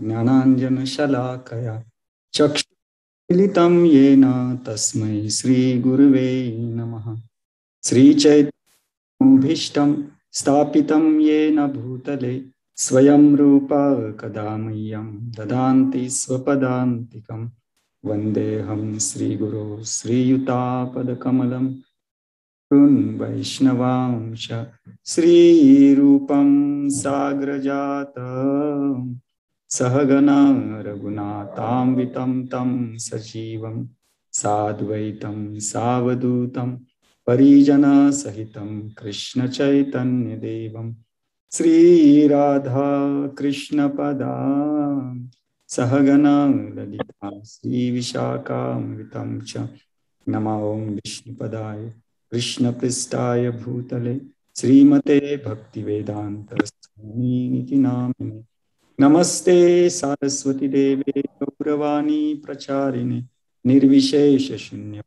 ज्ञानाञ्जनशलाकया चक्षुर्मीलितं येन तस्मै श्रीगुरुवे नमः। श्रीचैतन्यभीष्टं स्थापितं येन भूतले स्वयं रूपा कदा मह्यं ददान्ति स्वपदान्तिकं। वन्देऽहं श्रीगुरो श्रीयुतापदकमलं वैष्णवांश श्रीरूपं साग्रजातं सहगना रघुनाथान्वितं तं सजीवं साद्वैतं सावधूतं परिजनसहितं कृष्णचैतन्यदेवं श्रीराधा कृष्णपदां सहगना ललिता श्रीविशाखान्वितं च नमो विष्णुपदाय कृष्णपृष्ठाय भूतले श्रीमते भक्तिवेदांत स्वामिनिति नामिने। नमस्ते सारस्वती देवे गौरवाणी प्रचारिणे निर्विशेष शून्य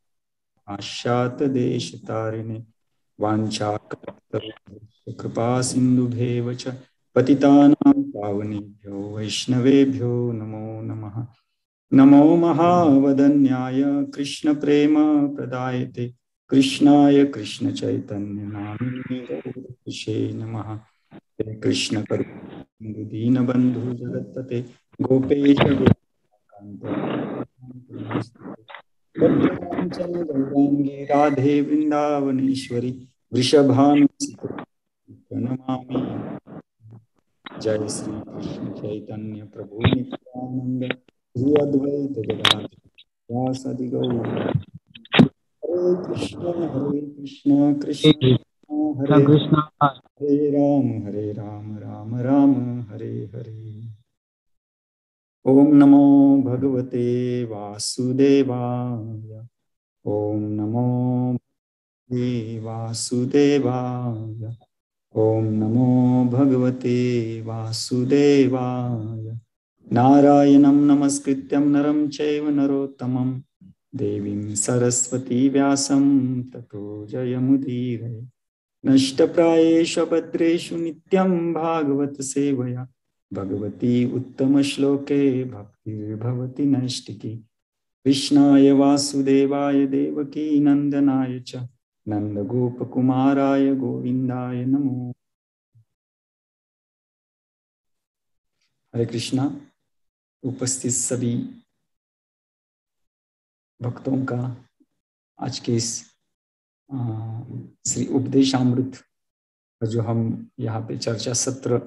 पाश्चात देश तारिणे वाञ्छाकल्पतरुभ्यश्च कृपा सिन्धुभ्येव च पतितानां पावनेभ्यो वैष्णवेभ्यो नमो नमः। नमो महावदन्याय कृष्ण प्रेम प्रदायते कृष्णाय कृष्ण चैतन्य नामिने गौरहृषे नमः। हे कृष्ण करुणा दीनबंधु जगत्पते गोपेश कांचन गौरांगी राधे वृंदावनेश्वरी वृषभानुसुते नमामि। जय श्री कृष्ण चैतन्य प्रभु नित्यानंद श्री अद्वैत गदाधर वासदि गौर। हरे कृष्ण कृष्ण हरे कृष्ण हरे राम राम राम हरे हरे। ओम नमो भगवते वासुदेवाय। ओम नमो भगवते वासुदेवाय। ओम नमो भगवते वासुदेवाय। नारायणं नमस्कृत्यं नरं चैव नरोत्तमं देवीं सरस्वती व्यासं ततो जयमुदीरये। नष्टप्रायेषु भद्रेषु नित्यं भागवत सेवया भगवती उत्तमश्लोके भक्तिर्भवति नैष्टिकी। कृष्णाय वासुदेवाय देवकी नंदनाय च नंदगोपकुमाराय गोविंदाय नमो। हरे कृष्णा। उपस्थित सभी भक्तों का आज के इस श्री उपदेशामृत जो हम यहाँ पे चर्चा सत्र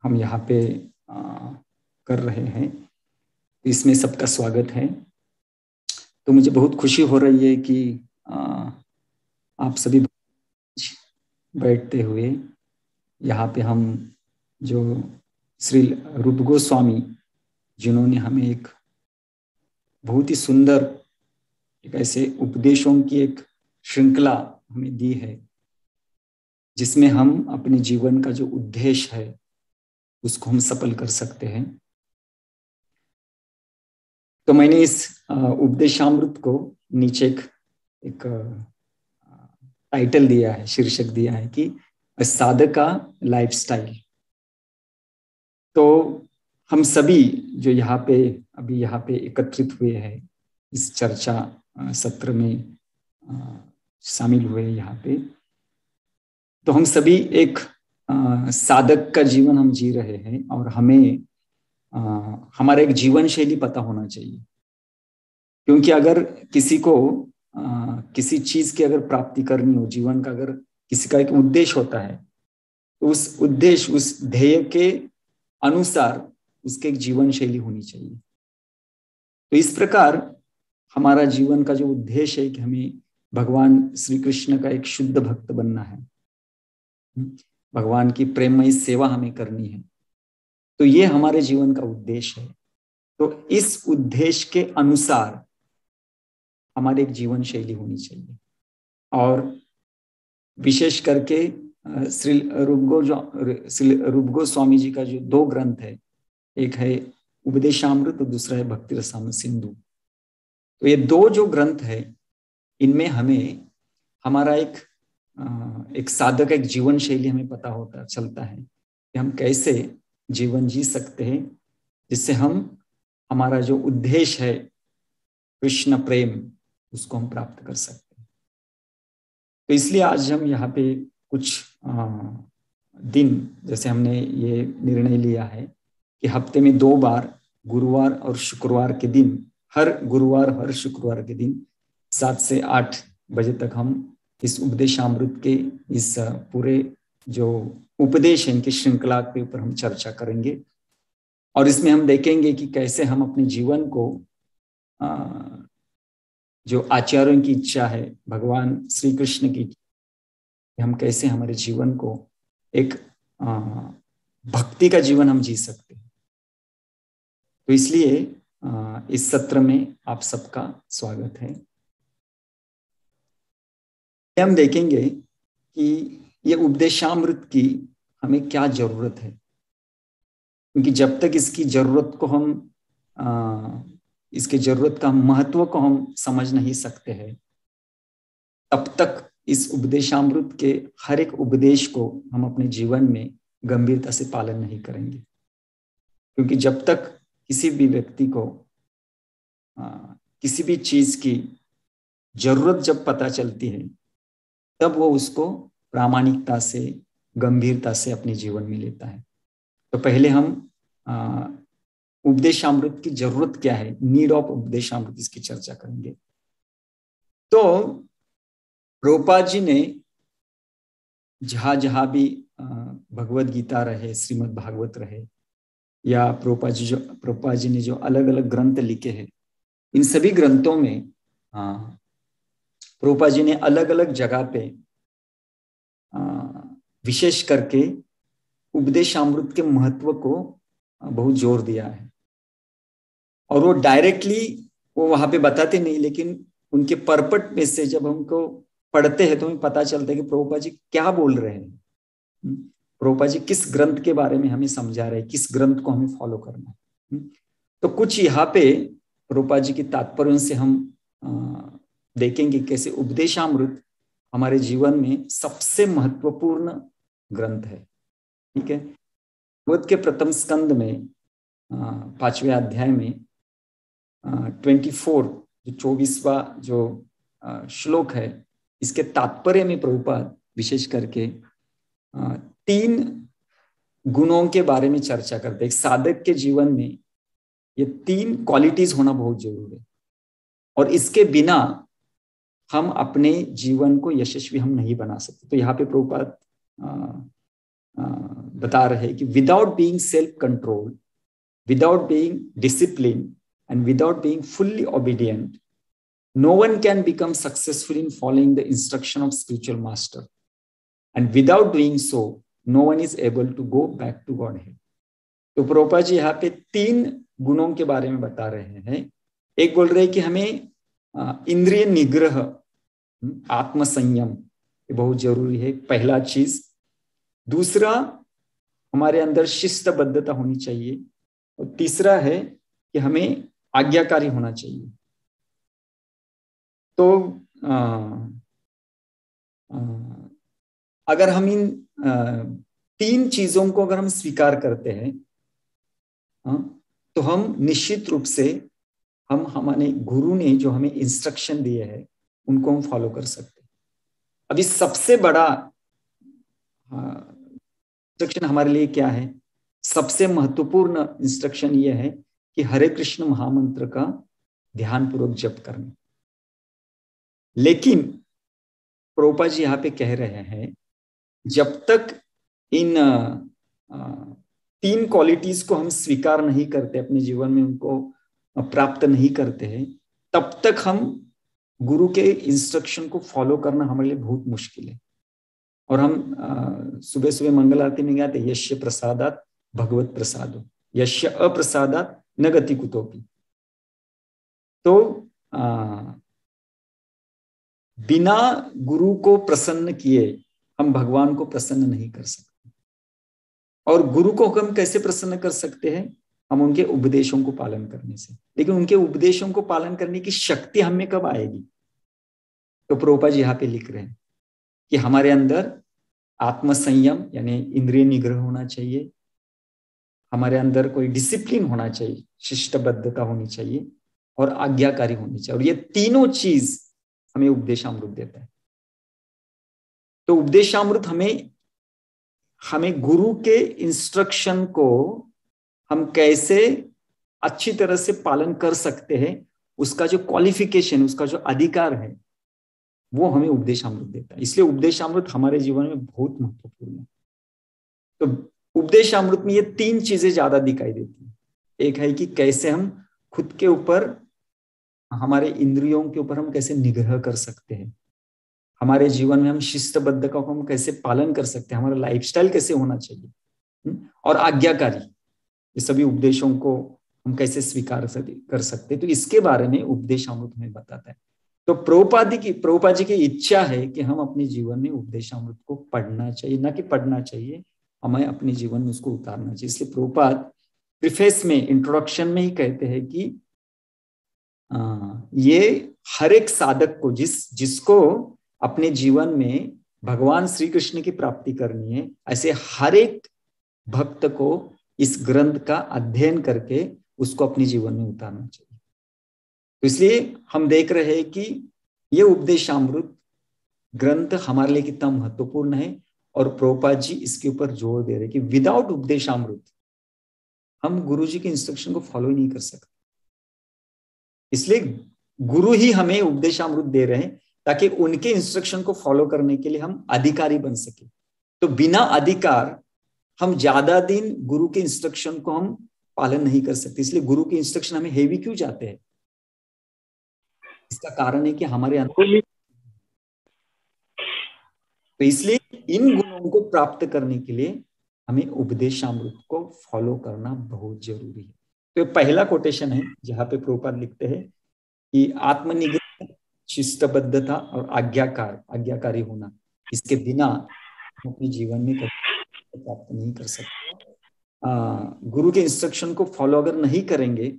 हम यहाँ पे कर रहे हैं, इसमें सबका स्वागत है। तो मुझे बहुत खुशी हो रही है कि आप सभी बैठते हुए यहाँ पे हम जो श्री रूप गोस्वामी जिन्होंने हमें एक बहुत ही सुंदर एक ऐसे उपदेशों की एक श्रृंखला हमें दी है, जिसमें हम अपने जीवन का जो उद्देश्य है उसको हम सफल कर सकते हैं। तो मैंने इस उपदेशामृत को नीचे एक टाइटल दिया है, शीर्षक दिया है कि साधक का लाइफस्टाइल। तो हम सभी जो यहाँ पे अभी यहाँ पे एकत्रित हुए हैं, इस चर्चा सत्र में शामिल हुए यहाँ पे, तो हम सभी एक साधक का जीवन हम जी रहे हैं और हमें हमारा एक जीवन शैली पता होना चाहिए। क्योंकि अगर किसी को किसी चीज की अगर प्राप्ति करनी हो, जीवन का अगर किसी का एक उद्देश्य होता है, तो उस उद्देश्य उस ध्येय के अनुसार उसके एक जीवन शैली होनी चाहिए। तो इस प्रकार हमारा जीवन का जो उद्देश्य है कि हमें भगवान श्री कृष्ण का एक शुद्ध भक्त बनना है, भगवान की प्रेममयी सेवा हमें करनी है, तो ये हमारे जीवन का उद्देश्य है। तो इस उद्देश्य के अनुसार हमारी एक जीवन शैली होनी चाहिए। और विशेष करके श्री रूप गोस्वामी जी का जो 2 ग्रंथ है, एक है उपदेशामृत और दूसरा है भक्ति रसामृत सिंधु। तो ये 2 जो ग्रंथ है, इनमें हमें हमारा एक एक साधक का एक जीवन शैली हमें पता होता चलता है कि हम कैसे जीवन जी सकते हैं जिससे हम हमारा जो उद्देश्य है कृष्ण प्रेम उसको हम प्राप्त कर सकते हैं। तो इसलिए आज हम यहाँ पे कुछ दिन, जैसे हमने ये निर्णय लिया है कि हफ्ते में 2 बार, गुरुवार और शुक्रवार के दिन, हर गुरुवार हर शुक्रवार के दिन 7 से 8 बजे तक हम इस उपदेशामृत के इस पूरे जो उपदेश है इनकी श्रृंखला के ऊपर हम चर्चा करेंगे। और इसमें हम देखेंगे कि कैसे हम अपने जीवन को जो आचार्यों की इच्छा है, भगवान श्री कृष्ण की, हम कैसे हमारे जीवन को एक भक्ति का जीवन हम जी सकते हैं। तो इसलिए इस सत्र में आप सबका स्वागत है। हम देखेंगे कि ये उपदेशामृत की हमें क्या जरूरत है, क्योंकि जब तक इसकी जरूरत को हम इसके जरूरत का महत्व को हम समझ नहीं सकते हैं, तब तक इस उपदेशामृत के हर एक उपदेश को हम अपने जीवन में गंभीरता से पालन नहीं करेंगे। क्योंकि जब तक किसी भी व्यक्ति को किसी भी चीज की जरूरत जब पता चलती है, तब वो उसको प्रामाणिकता से, गंभीरता से अपने जीवन में लेता है। तो पहले हम उपदेशामृत की जरूरत क्या है, नीड ऑफ उपदेशामृत, इसकी चर्चा करेंगे। तो प्रभुपाद जी ने जहां जहां भी भगवत गीता रहे, श्रीमद् भागवत रहे, या प्रभुपाद जी ने जो अलग अलग ग्रंथ लिखे हैं, इन सभी ग्रंथों में प्रभुपाद जी ने अलग अलग जगह पे विशेष करके उपदेशामृत के महत्व को बहुत जोर दिया है। और वो डायरेक्टली वो वहां पे बताते नहीं, लेकिन उनके परपट में से जब हमको पढ़ते हैं तो हमें पता चलता है कि प्रभुपाद जी क्या बोल रहे हैं, प्रभुपाद जी किस ग्रंथ के बारे में हमें समझा रहे हैं, किस ग्रंथ को हमें फॉलो करना है। तो कुछ यहाँ पे प्रभुपाद जी के तात्पर्यों से हम देखेंगे कैसे उपदेशामृत हमारे जीवन में सबसे महत्वपूर्ण ग्रंथ है। ठीक है, भागवत के प्रथम स्कंद में 5वें अध्याय में 24वां जो श्लोक है, इसके तात्पर्य में प्रभुपाद विशेष करके 3 गुणों के बारे में चर्चा करते हैं। एक साधक के जीवन में ये 3 क्वालिटीज होना बहुत जरूरी है, और इसके बिना हम अपने जीवन को यशस्वी हम नहीं बना सकते। तो यहाँ पे प्रभुपाद बता रहे हैं कि without being self control, without being discipline and without being fully obedient, no one can become successful in following the instruction of spiritual master, and without doing so no one is able to go back to Godhead. तो प्रभुपाद जी यहाँ पे 3 गुणों के बारे में बता रहे हैं। एक बोल रहे हैं कि हमें इंद्रिय निग्रह, आत्म संयम, ये बहुत जरूरी है, पहला चीज। दूसरा, हमारे अंदर शिस्तबद्धता होनी चाहिए, और तीसरा है कि हमें आज्ञाकारी होना चाहिए। तो अगर हम इन 3 चीजों को अगर हम स्वीकार करते हैं, तो हम निश्चित रूप से हम हमारे गुरु ने जो हमें इंस्ट्रक्शन दिए हैं उनको हम फॉलो कर सकते हैं। अभी सबसे बड़ा इंस्ट्रक्शन हमारे लिए क्या है? सबसे महत्वपूर्ण इंस्ट्रक्शन ये है कि हरे कृष्ण महामंत्र का ध्यानपूर्वक जप करना। लेकिन प्रभुपाद जी यहाँ पे कह रहे हैं, जब तक इन 3 क्वालिटीज को हम स्वीकार नहीं करते, अपने जीवन में उनको प्राप्त नहीं करते हैं, तब तक हम गुरु के इंस्ट्रक्शन को फॉलो करना हमारे लिए बहुत मुश्किल है। और हम सुबह सुबह मंगल आरती में गाते, यश्य प्रसादात भगवत प्रसादो, यश्य अप्रसादात न गति कुतोपि। तो बिना गुरु को प्रसन्न किए हम भगवान को प्रसन्न नहीं कर सकते। और गुरु को हम कैसे प्रसन्न कर सकते हैं? हम उनके उपदेशों को पालन करने से। लेकिन उनके उपदेशों को पालन करने की शक्ति हमें कब आएगी? तो प्रभुपाद जी यहाँ पे लिख रहे हैं कि हमारे अंदर आत्मसंयम यानी इंद्रिय निग्रह होना चाहिए, हमारे अंदर कोई डिसिप्लिन होना चाहिए, शिष्टबद्धता होनी चाहिए और आज्ञाकारी होनी चाहिए। और ये तीनों चीज हमें उपदेशामृत देता है। तो उपदेशामृत हमें हमें गुरु के इंस्ट्रक्शन को हम कैसे अच्छी तरह से पालन कर सकते हैं, उसका जो क्वालिफिकेशन, उसका जो अधिकार है, वो हमें उपदेशामृत देता है। इसलिए उपदेशामृत हमारे जीवन में बहुत महत्वपूर्ण है। तो उपदेशामृत में ये तीन चीजें ज्यादा दिखाई देती है। एक है कि कैसे हम खुद के ऊपर, हमारे इंद्रियों के ऊपर हम कैसे निग्रह कर सकते हैं, हमारे जीवन में हम शिस्तबद्धता को हम कैसे पालन कर सकते हैं, हमारा लाइफस्टाइल कैसे होना चाहिए, और आज्ञाकारी, ये सभी उपदेशों को हम कैसे स्वीकार कर सकते हैं। तो इसके बारे में उपदेशामृत हमें बताता है। तो प्रभुपाद जी की इच्छा है कि हम अपने जीवन में उपदेशामृत को पढ़ना चाहिए, ना कि पढ़ना चाहिए, हमें अपने जीवन में उसको उतारना चाहिए। इसलिए प्रभुपाद प्रीफेस में, इंट्रोडक्शन में ही कहते हैं कि ये हर एक साधक को, जिसको अपने जीवन में भगवान श्री कृष्ण की प्राप्ति करनी है, ऐसे हर एक भक्त को इस ग्रंथ का अध्ययन करके उसको अपने जीवन में उतारना चाहिए। तो इसलिए हम देख रहे हैं कि ये उपदेशामृत ग्रंथ हमारे लिए कितना महत्वपूर्ण है, और प्रभुपाद जी इसके ऊपर जोर दे रहे हैं कि विदाउट उपदेशामृत हम गुरु जी के इंस्ट्रक्शन को फॉलो नहीं कर सकते। इसलिए गुरु ही हमें उपदेशामृत दे रहे हैं ताकि उनके इंस्ट्रक्शन को फॉलो करने के लिए हम अधिकारी बन सके। तो बिना अधिकार हम ज्यादा दिन गुरु के इंस्ट्रक्शन को हम पालन नहीं कर सकते। इसलिए गुरु के इंस्ट्रक्शन हमें हेवी क्यों जाते हैं? इसका कारण है कि हमारे अंदर, तो इसलिए इन गुणों को प्राप्त करने के लिए हमें उपदेशामृत को फॉलो करना बहुत जरूरी है। तो पहला कोटेशन है जहां पे प्रभुपाद लिखते हैं कि आत्मनिग्रह, शिस्तबद्धता और आज्ञाकारी होना, इसके बिना हम अपने जीवन में कभी प्राप्त नहीं कर सकते। गुरु के इंस्ट्रक्शन को फॉलो अगर नहीं करेंगे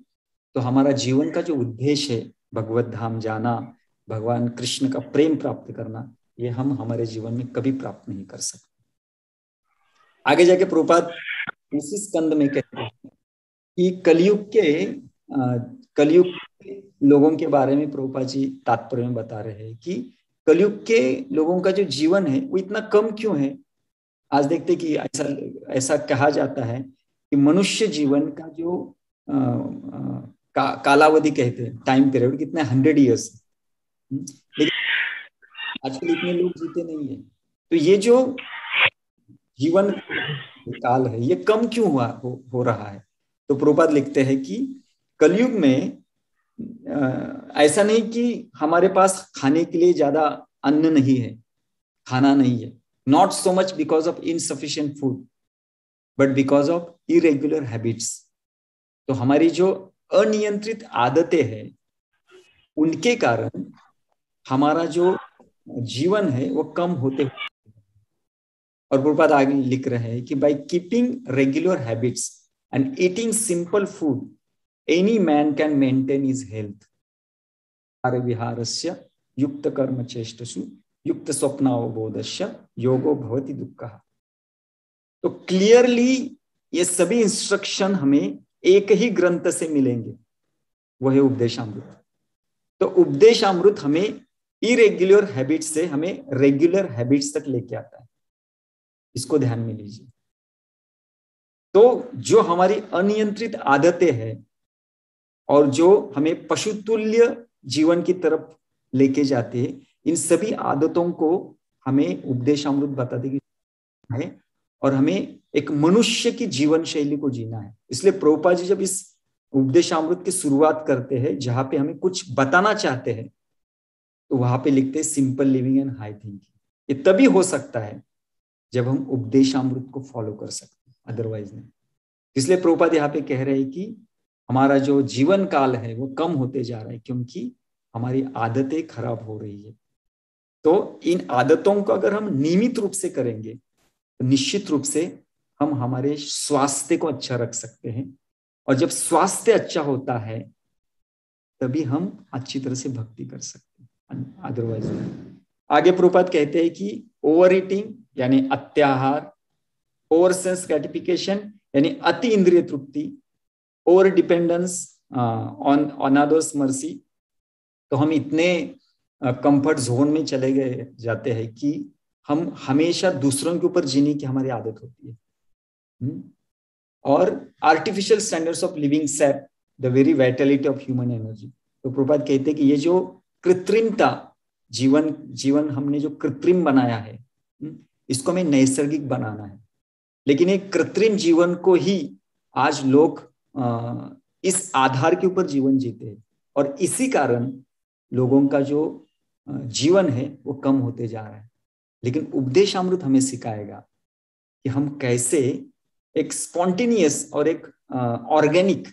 तो हमारा जीवन का जो उद्देश्य है, भगवत धाम जाना, भगवान कृष्ण का प्रेम प्राप्त करना, ये हम हमारे जीवन में कभी प्राप्त नहीं कर सकते। आगे जाके प्रभुपाद इसी स्कंद में कहते हैं कि कलयुग के लोगों के बारे में प्रभुपाद जी तात्पर्य में बता रहे हैं कि कलयुग के लोगों का जो जीवन है वो इतना कम क्यों है। आज देखते कि ऐसा कहा जाता है कि मनुष्य जीवन का जो कालावधि कहते हैं, टाइम पीरियड, कितने 100 ईयर्स, लेकिन आजकल इतने लोग जीते नहीं है। तो ये जो जीवन काल है ये कम क्यों हो रहा है? तो प्रभुपाद लिखते हैं कि कलयुग में ऐसा नहीं कि हमारे पास खाने के लिए ज्यादा अन्न नहीं है, खाना नहीं है, not so much because of insufficient food but because of irregular habits. तो हमारी जो अनियंत्रित आदतें हैं उनके कारण हमारा जो जीवन है वो कम होते। और प्रभुपाद आगे लिख रहे हैं कि by keeping regular habits and eating simple food any man can maintain his health. विहारस्य युक्त कर्म चेष्टसु युक्त स्वप्नावबोधस्य योगो भवति दुःखः। तो क्लियरली ये सभी इंस्ट्रक्शन हमें एक ही ग्रंथ से मिलेंगे, वह है उपदेशामृत। तो उपदेशामृत हमें इरेग्युलर हैबिट्स से हमें रेगुलर हैबिट्स तक लेके आता है, इसको ध्यान में लीजिए। तो जो हमारी अनियंत्रित आदतें हैं और जो हमें पशुतुल्य जीवन की तरफ लेके जाते हैं, इन सभी आदतों को हमें उपदेशामृत बता देगी है, और हमें एक मनुष्य की जीवन शैली को जीना है। इसलिए प्रभुपाद जी जब इस उपदेशामृत की शुरुआत करते हैं, जहां पे हमें कुछ बताना चाहते हैं, तो वहां पे लिखते हैं simple living and high thinking. ये तभी हो सकता है जब हम उपदेशामृत को फॉलो कर सकते हैं, अदरवाइज नहीं। इसलिए प्रभुपाद यहाँ पे कह रहे हैं कि हमारा जो जीवन काल है वो कम होते जा रहा है क्योंकि हमारी आदतें खराब हो रही है। तो इन आदतों को अगर हम नियमित रूप से करेंगे तो निश्चित रूप से हम हमारे स्वास्थ्य को अच्छा रख सकते हैं, और जब स्वास्थ्य अच्छा होता है तभी हम अच्छी तरह से भक्ति कर सकते हैं, अदरवाइज। आगे प्रभुपाद कहते हैं कि ओवर ईटिंग यानी अत्याहार, ओवर सेंस ग्रेटिफिकेशन यानी अति इंद्रिय तृप्ति, over dependence on others mercy. तो हम इतने कंफर्ट जोन में चले गए जाते हैं कि हम हमेशा दूसरों के ऊपर जीने की हमारी आदत होती है। और artificial standards of living SAP the very Vitality of human energy. तो प्रभुपाद कहते हैं कि ये जो कृत्रिमता, जीवन हमने जो कृत्रिम बनाया है, इसको हमें नैसर्गिक बनाना है। लेकिन एक कृत्रिम जीवन को ही आज लोग इस आधार के ऊपर जीवन जीते हैं, और इसी कारण लोगों का जो जीवन है वो कम होते जा रहा है। लेकिन उपदेशामृत हमें सिखाएगा कि हम कैसे एक स्पॉन्टेनियस और एक ऑर्गेनिक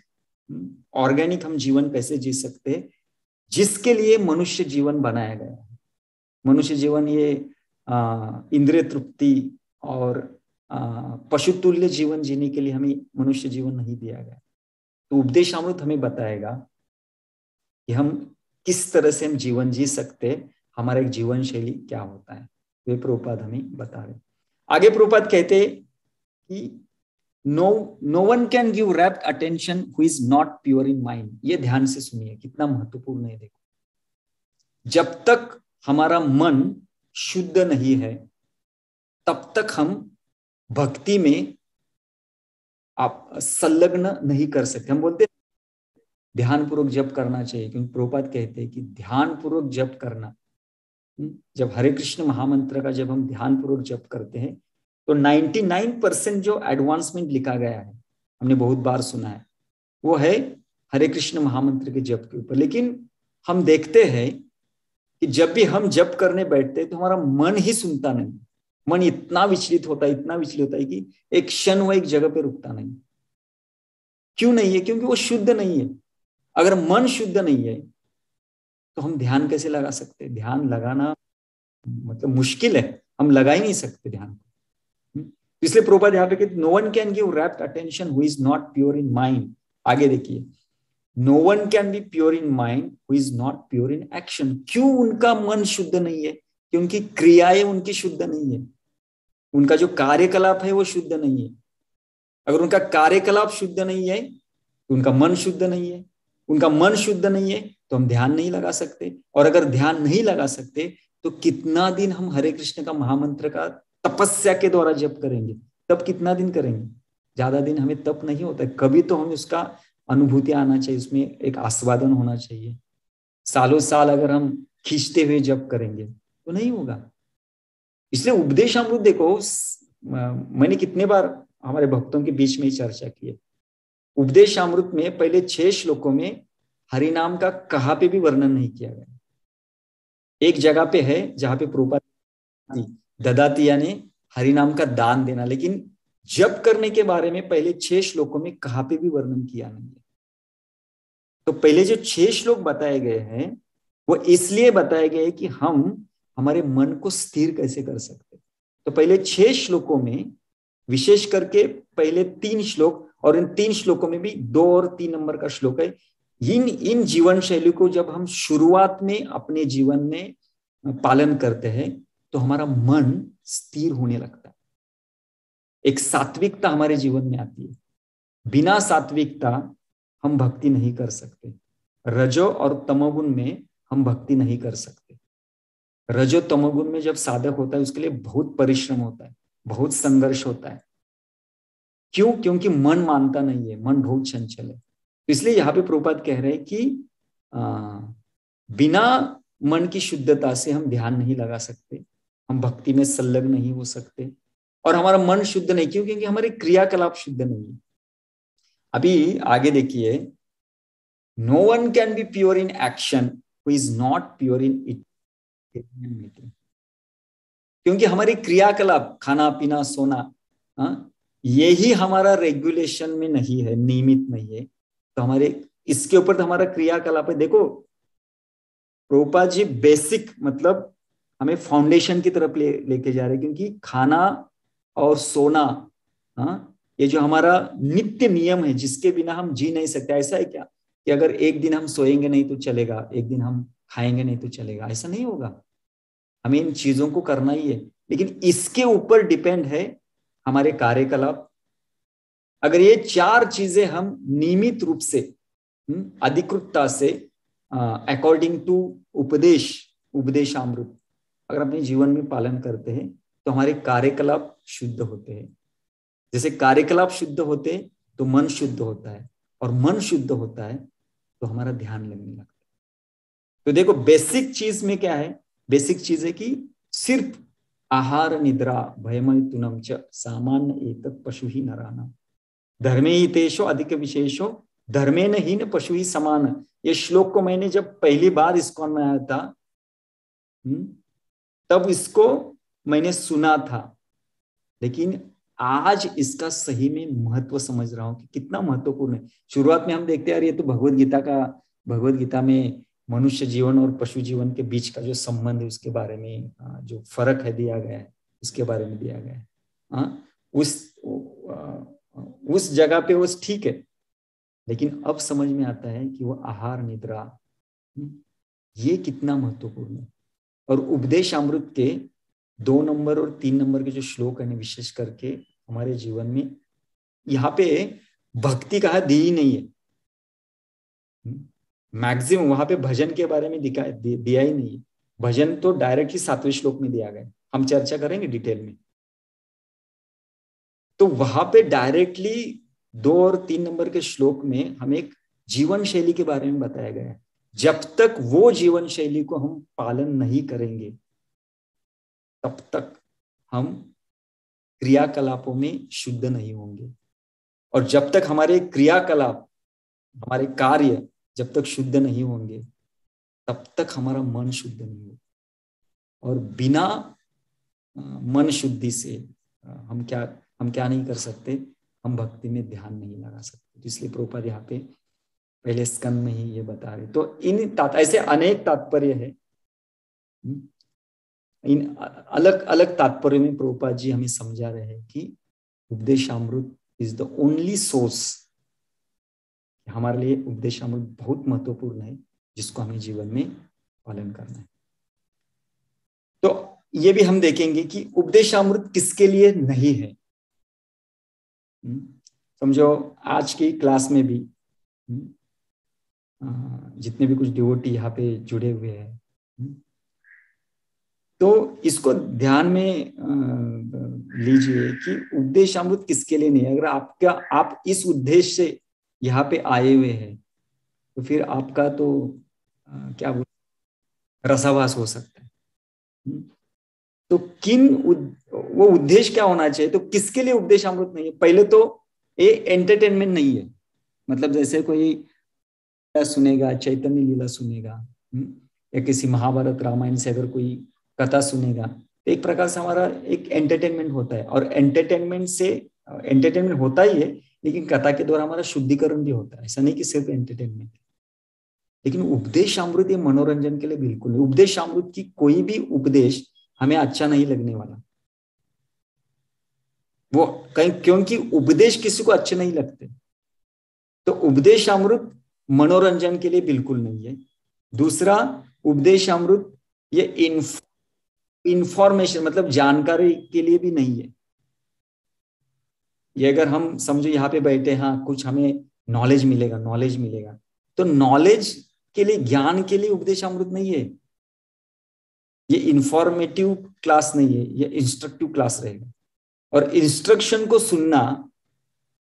हम जीवन कैसे जी सकते हैं, जिसके लिए मनुष्य जीवन बनाया गया है। मनुष्य जीवन ये इंद्रिय तृप्ति और पशुतुल्य जीवन जीने के लिए हमें मनुष्य जीवन नहीं दिया गया। तो उपदेशामृत हमें बताएगा कि हम किस तरह से हम जीवन जी सकते, हमारा एक जीवन शैली क्या होता है। वे प्रभुपाद हमें बता रहे। आगे प्रभुपाद कहते कि no one can give rapt attention who is not pure in mind. ये ध्यान से सुनिए, कितना महत्वपूर्ण है। देखो, जब तक हमारा मन शुद्ध नहीं है तब तक हम भक्ति में आप संलग्न नहीं कर सकते। हम बोलते ध्यान पूर्वक जप करना चाहिए, क्योंकि प्रभुपाद कहते हैं कि ध्यान पूर्वक जप करना, जब हरे कृष्ण महामंत्र का जब हम ध्यान पूर्वक जप करते हैं तो 99% जो एडवांसमेंट लिखा गया है, हमने बहुत बार सुना है, वो है हरे कृष्ण महामंत्र के जप के ऊपर। लेकिन हम देखते हैं कि जब भी हम जप करने बैठते हैं तो हमारा मन ही सुनता नहीं। मन इतना विचलित होता है कि एक क्षण वो एक जगह पे रुकता नहीं। क्यों नहीं है? क्योंकि वो शुद्ध नहीं है। अगर मन शुद्ध नहीं है तो हम ध्यान कैसे लगा सकते? ध्यान लगाना मतलब मुश्किल है, हम लगा ही नहीं सकते ध्यान को। इसलिए प्रभुपाद यहाँ पे कहते no one can give rapt attention who is not pure in mind. आगे देखिए, no one can be pure in mind who is not pure in action. क्यों उनका मन शुद्ध नहीं है? कि उनकी क्रियाएं उनकी शुद्ध नहीं है, उनका जो कार्यकलाप है वो शुद्ध नहीं है। अगर उनका कार्यकलाप शुद्ध नहीं है तो उनका मन शुद्ध नहीं है। उनका मन शुद्ध नहीं है तो हम ध्यान नहीं लगा सकते, और अगर ध्यान नहीं लगा सकते तो कितना दिन हम हरे कृष्ण का महामंत्र का तपस्या के द्वारा जप करेंगे? तब कितना दिन करेंगे? ज्यादा दिन हमें तप नहीं होता है। कभी तो हमें उसका अनुभूति आना चाहिए, उसमें एक आस्वादन होना चाहिए। सालों साल अगर हम खींचते हुए जप करेंगे तो नहीं होगा। इसलिए उपदेशामृत देखो, मैंने कितने बार हमारे भक्तों के बीच में ही चर्चा की है। उपदेशामृत में पहले 6 श्लोकों में हरिनाम का कहाँ पे भी वर्णन नहीं किया गया। एक जगह पे है जहां पे प्रभुपाद ददाती यानी हरिनाम का दान देना, लेकिन जप करने के बारे में पहले 6 श्लोकों में कहाँ पे भी वर्णन किया नहीं है। तो पहले जो 6 श्लोक बताए गए हैं वो इसलिए बताए गए कि हम हमारे मन को स्थिर कैसे कर सकते। तो पहले 6 श्लोकों में विशेष करके पहले 3 श्लोक, और इन 3 श्लोकों में भी 2 और 3 नंबर का श्लोक है। इन जीवन शैली को जब हम शुरुआत में अपने जीवन में पालन करते हैं तो हमारा मन स्थिर होने लगता है। एक सात्विकता हमारे जीवन में आती है। बिना सात्विकता हम भक्ति नहीं कर सकते। रजो और तमोगुण में हम भक्ति नहीं कर सकते। रजो तमोगुण में जब साधक होता है उसके लिए बहुत परिश्रम होता है, बहुत संघर्ष होता है। क्यों? क्योंकि मन मानता नहीं है, मन बहुत चंचल है। इसलिए यहाँ पे प्रभुपाद कह रहे हैं कि बिना मन की शुद्धता से हम ध्यान नहीं लगा सकते, हम भक्ति में संलग्न नहीं हो सकते, और हमारा मन शुद्ध नहीं। क्यों? क्योंकि हमारे क्रियाकलाप शुद्ध नहीं है। अभी आगे देखिए, no one can be pure in action who is not pure in it. क्योंकि हमारी क्रियाकलाप, खाना पीना सोना, यही हमारा रेगुलेशन में नहीं है, नियमित नहीं है, तो हमारे इसके ऊपर तो हमारा क्रियाकलाप है। देखो प्रभुपाद जी बेसिक मतलब हमें फाउंडेशन की तरफ लेके जा रहे हैं, क्योंकि खाना और सोना, ये जो हमारा नित्य नियम है जिसके बिना हम जी नहीं सकते। ऐसा है क्या कि अगर एक दिन हम सोएंगे नहीं तो चलेगा, एक दिन हम खाएंगे नहीं तो चलेगा? ऐसा नहीं होगा। हमें इन चीजों को करना ही है। लेकिन इसके ऊपर डिपेंड है हमारे कार्यकलाप। अगर ये चार चीजें हम नियमित रूप से अधिकृतता से अकॉर्डिंग टू उपदेशामृत अगर अपने जीवन में पालन करते हैं तो हमारे कार्यकलाप शुद्ध होते हैं। जैसे कार्यकलाप शुद्ध होते हैं तो मन शुद्ध होता है, और मन शुद्ध होता है तो हमारा ध्यान लगने लगता है। तो देखो बेसिक चीज में क्या है, बेसिक चीज है कि सिर्फ आहार निद्रा भयमय तुनम च सामान्य एतत् पशु ही नराना धर्मे ही तेषो अधिक विशेषो धर्मे न ही न पशु ही समान। ये श्लोक को मैंने जब पहली बार इस्कॉन में आया था तब इसको मैंने सुना था, लेकिन आज इसका सही में महत्व समझ रहा हूं कि कितना महत्वपूर्ण है। शुरुआत में हम देखते हैं यार ये तो भगवत गीता में मनुष्य जीवन और पशु जीवन के बीच का जो संबंध है उसके बारे में जो फर्क है दिया गया है उसके बारे में दिया गया है। उस जगह पे वो ठीक है, लेकिन अब समझ में आता है कि वो आहार निद्रा ये कितना महत्वपूर्ण है। और उपदेश अमृत के 2 नंबर और 3 नंबर के जो श्लोक है विशेष करके हमारे जीवन में यहाँ पे भक्ति कहा दी ही नहीं है। मैक्सिमम वहां पे भजन के बारे में दिया ही नहीं है। भजन तो डायरेक्ट ही 7वें श्लोक में दिया गया, हम चर्चा करेंगे डिटेल में। तो वहां पे डायरेक्टली 2 और 3 नंबर के श्लोक में हमें एक जीवन शैली के बारे में बताया गया है। जब तक वो जीवन शैली को हम पालन नहीं करेंगे तब तक हम क्रियाकलापों में शुद्ध नहीं होंगे, और जब तक हमारे क्रियाकलाप हमारे कार्य जब तक शुद्ध नहीं होंगे तब तक हमारा मन शुद्ध नहीं होगा। और बिना मन शुद्धि से हम क्या नहीं कर सकते, हम भक्ति में ध्यान नहीं लगा सकते। तो इसलिए प्रभुपाद यहाँ पे पहले स्कंद में ही ये बता रहे। तो इन ऐसे अनेक तात्पर्य है, इन अलग अलग तात्पर्य में प्रभुपाद जी हमें समझा रहे हैं कि Upadeshamrita is the only source. हमारे लिए उपदेशामृत बहुत महत्वपूर्ण है जिसको हमें जीवन में पालन करना है। तो ये भी हम देखेंगे कि उपदेशामृत किसके लिए नहीं है। समझो आज की क्लास में भी जितने भी कुछ डिवोटी यहाँ पे जुड़े हुए हैं तो इसको ध्यान में लीजिए कि उपदेशामृत किसके लिए नहीं है। अगर आप इस उद्देश्य से यहाँ पे आए हुए हैं तो फिर आपका तो क्या बोल रसाभास हो सकता है। तो वो उद्देश्य क्या होना चाहिए, तो किसके लिए उपदेशामृत नहीं है। पहले तो ये एंटरटेनमेंट नहीं है, मतलब जैसे कोई सुनेगा चैतन्य लीला सुनेगा या किसी महाभारत रामायण से अगर कोई कथा सुनेगा तो एक प्रकार से हमारा एक एंटरटेनमेंट होता है, और एंटरटेनमेंट होता ही है, लेकिन कथा के द्वारा हमारा शुद्धिकरण भी होता है। ऐसा नहीं कि सिर्फ एंटरटेनमेंट। लेकिन उपदेशामृत ये मनोरंजन के लिए बिल्कुल नहीं। उपदेशामृत की कोई भी उपदेश हमें अच्छा नहीं लगने वाला, वो कहीं, क्योंकि उपदेश किसी को अच्छे नहीं लगते। तो उपदेशामृत मनोरंजन के लिए बिल्कुल नहीं है। दूसरा, उपदेशामृत ये इंफॉर्मेशन मतलब जानकारी के लिए भी नहीं है। ये अगर हम समझो यहाँ पे बैठे, हाँ कुछ हमें नॉलेज मिलेगा, तो नॉलेज के लिए, ज्ञान के लिए उपदेशामृत नहीं है। ये इंफॉर्मेटिव क्लास नहीं है, ये इंस्ट्रक्टिव क्लास रहेगा। और इंस्ट्रक्शन को सुनना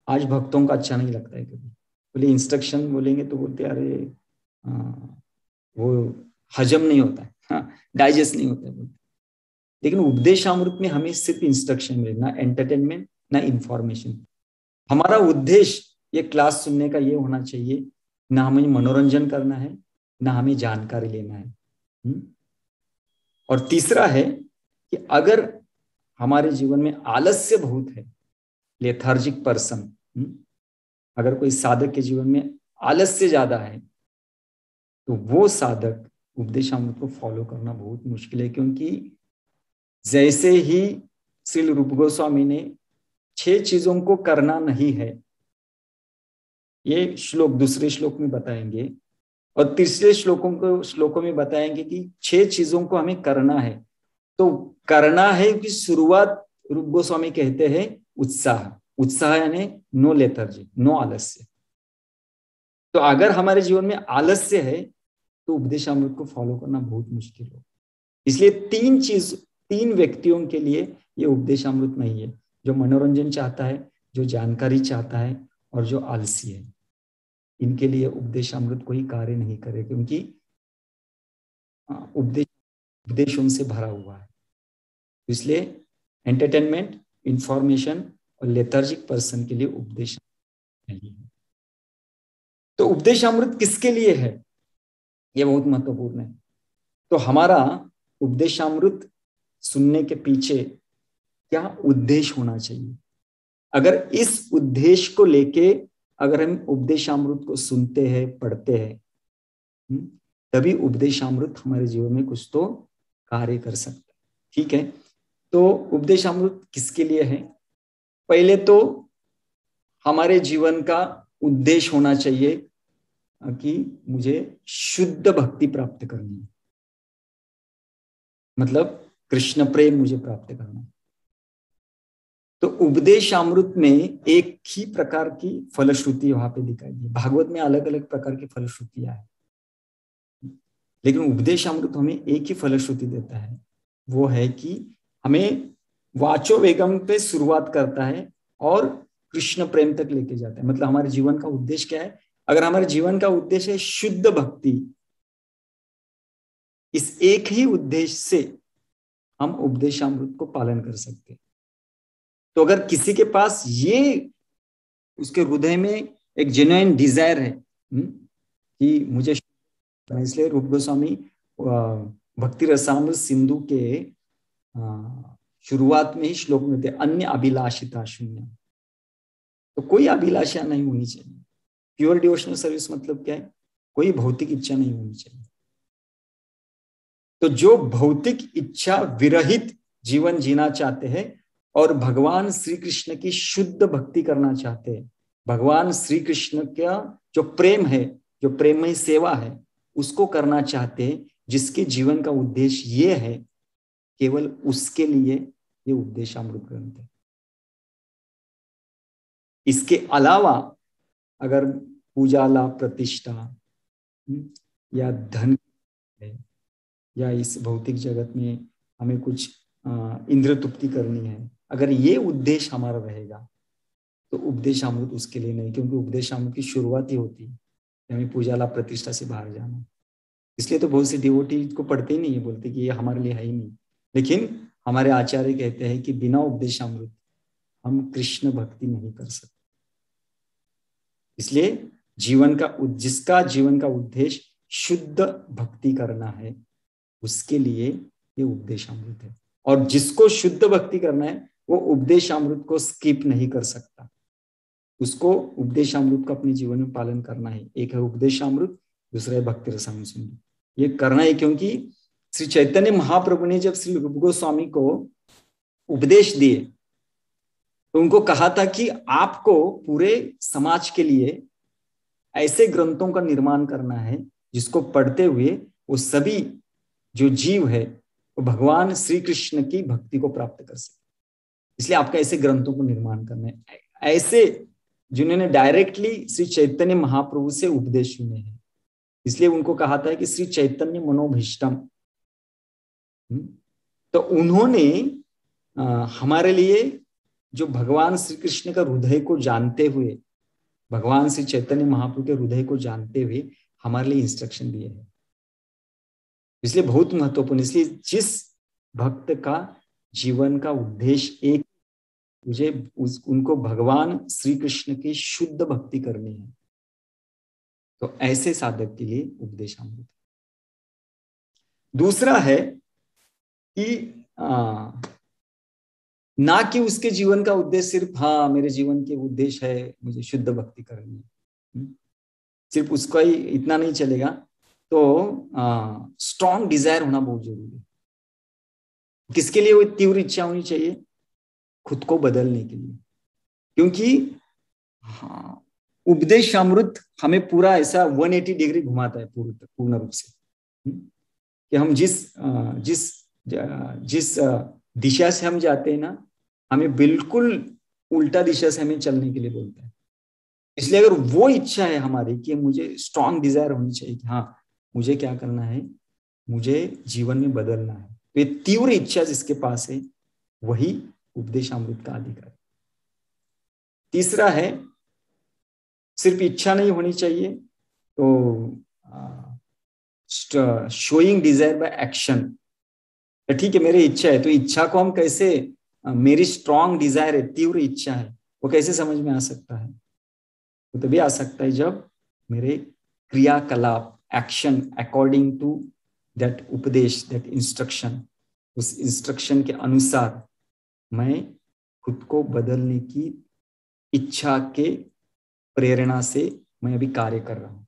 आज भक्तों का अच्छा नहीं लगता है। कभी बोले इंस्ट्रक्शन बोलेंगे तो बोलते अरे वो हजम नहीं होता है, डाइजेस्ट नहीं होता है बोलते। लेकिन उपदेशामृत में हमें सिर्फ इंस्ट्रक्शन मिले, ना एंटरटेनमेंट ना इंफॉर्मेशन। हमारा उद्देश्य ये क्लास सुनने का ये होना चाहिए, ना हमें मनोरंजन करना है ना हमें जानकारी लेना है। और तीसरा है कि अगर हमारे जीवन में आलस्य बहुत है, लेथार्जिक पर्सन, अगर कोई साधक के जीवन में आलस्य ज्यादा है तो वो साधक उपदेशामृत को फॉलो करना बहुत मुश्किल है। क्योंकि जैसे ही श्री रूप गोस्वामी ने 6 चीजों को करना नहीं है, ये श्लोक दूसरे श्लोक में बताएंगे, और तीसरे श्लोकों में बताएंगे कि 6 चीजों को हमें करना है। तो करना है कि शुरुआत रूप गोस्वामी कहते हैं उत्साह, उत्साह यानी नो लेथर्जी, नो आलस्य। तो अगर हमारे जीवन में आलस्य है तो उपदेशामृत को फॉलो करना बहुत मुश्किल हो। इसलिए तीन व्यक्तियों के लिए ये उपदेशामृत नहीं है, जो मनोरंजन चाहता है, जो जानकारी चाहता है और जो आलसी है। इनके लिए उपदेशामृत कोई कार्य नहीं करे, क्योंकि उपदेशों से भरा हुआ है। इसलिए एंटरटेनमेंट, इंफॉर्मेशन और लेथर्जिक पर्सन के लिए उपदेश नहीं है। तो उपदेशामृत किसके लिए है, यह बहुत महत्वपूर्ण है। तो हमारा उपदेशामृत सुनने के पीछे क्या उद्देश्य होना चाहिए? अगर इस उद्देश्य को लेके अगर हम उपदेशामृत को सुनते हैं, पढ़ते हैं, तभी उपदेशामृत हमारे जीवन में कुछ तो कार्य कर सकता है। ठीक है, तो उपदेशामृत किसके लिए है? पहले तो हमारे जीवन का उद्देश्य होना चाहिए कि मुझे शुद्ध भक्ति प्राप्त करनी है, मतलब कृष्ण प्रेम मुझे प्राप्त करना है। तो उपदेशामृत में एक ही प्रकार की फलश्रुति वहां पे दिखाई दी। भागवत में अलग अलग प्रकार की फलश्रुतियां है, लेकिन उपदेशामृत हमें एक ही फलश्रुति देता है, वो है कि हमें वाचो वेगम पे शुरुआत करता है और कृष्ण प्रेम तक लेके जाता है। मतलब हमारे जीवन का उद्देश्य क्या है? अगर हमारे जीवन का उद्देश्य है शुद्ध भक्ति, इस एक ही उद्देश्य से हम उपदेशामृत को पालन कर सकते हैं। तो अगर किसी के पास ये उसके हृदय में एक जेन्युइन डिजायर है कि मुझे, इसलिए रूप गोस्वामी भक्ति रसामृत सिंधु के शुरुआत में ही श्लोक में थे, अन्य अभिलाषिता शून्य। तो कोई अभिलाषा नहीं होनी चाहिए। प्योर डिवोशनल सर्विस मतलब क्या है? कोई भौतिक इच्छा नहीं होनी चाहिए। तो जो भौतिक इच्छा विरहित जीवन जीना चाहते हैं और भगवान श्री कृष्ण की शुद्ध भक्ति करना चाहते हैं, भगवान श्री कृष्ण का जो प्रेम है, जो प्रेममय सेवा है, उसको करना चाहते हैं, जिसके जीवन का उद्देश्य ये है, केवल उसके लिए ये उपदेशामृत ग्रंथ है। इसके अलावा अगर पूजा लाभ प्रतिष्ठा या धन है, या इस भौतिक जगत में हमें कुछ इंद्र तृप्ति करनी है, अगर ये उद्देश्य हमारा रहेगा तो उपदेशामृत उसके लिए नहीं, क्योंकि उपदेशामृत की शुरुआत ही होती है हमें पूजा लाभ प्रतिष्ठा से बाहर जाना। इसलिए तो बहुत से डिवोटी को पढ़ते ही नहीं है, बोलते कि ये हमारे लिए है ही नहीं। लेकिन हमारे आचार्य कहते हैं कि बिना उपदेशामृत हम कृष्ण भक्ति नहीं कर सकते। इसलिए जिसका जीवन का उद्देश्य शुद्ध भक्ति करना है, उसके लिए ये उपदेशामृत है। और जिसको शुद्ध भक्ति करना है वो उपदेशामृत को स्किप नहीं कर सकता, उसको उपदेशामृत का अपने जीवन में पालन करना है। एक है उपदेशामृत, दूसरा है भक्ति रसामृत सिंधु। ये करना है क्योंकि श्री चैतन्य महाप्रभु ने जब श्री रूप गोस्वामी को उपदेश दिए तो उनको कहा था कि आपको पूरे समाज के लिए ऐसे ग्रंथों का निर्माण करना है जिसको पढ़ते हुए वो सभी जो जीव है वो भगवान श्री कृष्ण की भक्ति को प्राप्त कर सके। इसलिए आपका ऐसे ग्रंथों को निर्माण करना है, ऐसे जिन्होंने डायरेक्टली श्री चैतन्य महाप्रभु से उपदेश सुने हैं। इसलिए उनको कहा था कि श्री चैतन्य मनोभीष्टम। तो उन्होंने हमारे लिए जो भगवान श्री कृष्ण का हृदय को जानते हुए, भगवान श्री चैतन्य महाप्रभु के हृदय को जानते हुए हमारे लिए इंस्ट्रक्शन दिए हैं। इसलिए बहुत महत्वपूर्ण। इसलिए जिस भक्त का जीवन का उद्देश्य एक, मुझे उनको भगवान श्री कृष्ण की शुद्ध भक्ति करनी है, तो ऐसे साधक के लिए उपदेशामृत। दूसरा है कि ना कि उसके जीवन का उद्देश्य सिर्फ मेरे जीवन के उद्देश्य है मुझे शुद्ध भक्ति करनी है, सिर्फ उसका ही इतना नहीं चलेगा। तो स्ट्रॉन्ग डिजायर होना बहुत जरूरी है। किसके लिए वो तीव्र इच्छा होनी चाहिए? खुद को बदलने के लिए। क्योंकि उपदेशामृत हमें पूरा ऐसा 180 डिग्री घुमाता है पूर्ण रूप से, कि हम जिस जिस दिशा से हम जाते हैं ना, हमें बिल्कुल उल्टा दिशा से हमें चलने के लिए बोलता है। इसलिए अगर वो इच्छा है हमारी कि मुझे स्ट्रांग डिजायर होनी चाहिए कि हाँ मुझे क्या करना है, मुझे जीवन में बदलना है, तो ये तीव्र इच्छा जिसके पास है वही उपदेशामृत का अधिकारी। तीसरा है सिर्फ इच्छा नहीं होनी चाहिए, तो शोइंग डिजायर बाय एक्शन। ठीक है मेरी इच्छा है, तो इच्छा को हम कैसे, मेरी स्ट्रांग डिजायर है, तीव्र इच्छा है, वो कैसे समझ में आ सकता है? वो तभी आ सकता है जब मेरे क्रियाकलाप, एक्शन अकॉर्डिंग टू दैट उपदेश, दैट इंस्ट्रक्शन, उस इंस्ट्रक्शन के अनुसार मैं खुद को बदलने की इच्छा के प्रेरणा से मैं अभी कार्य कर रहा हूं,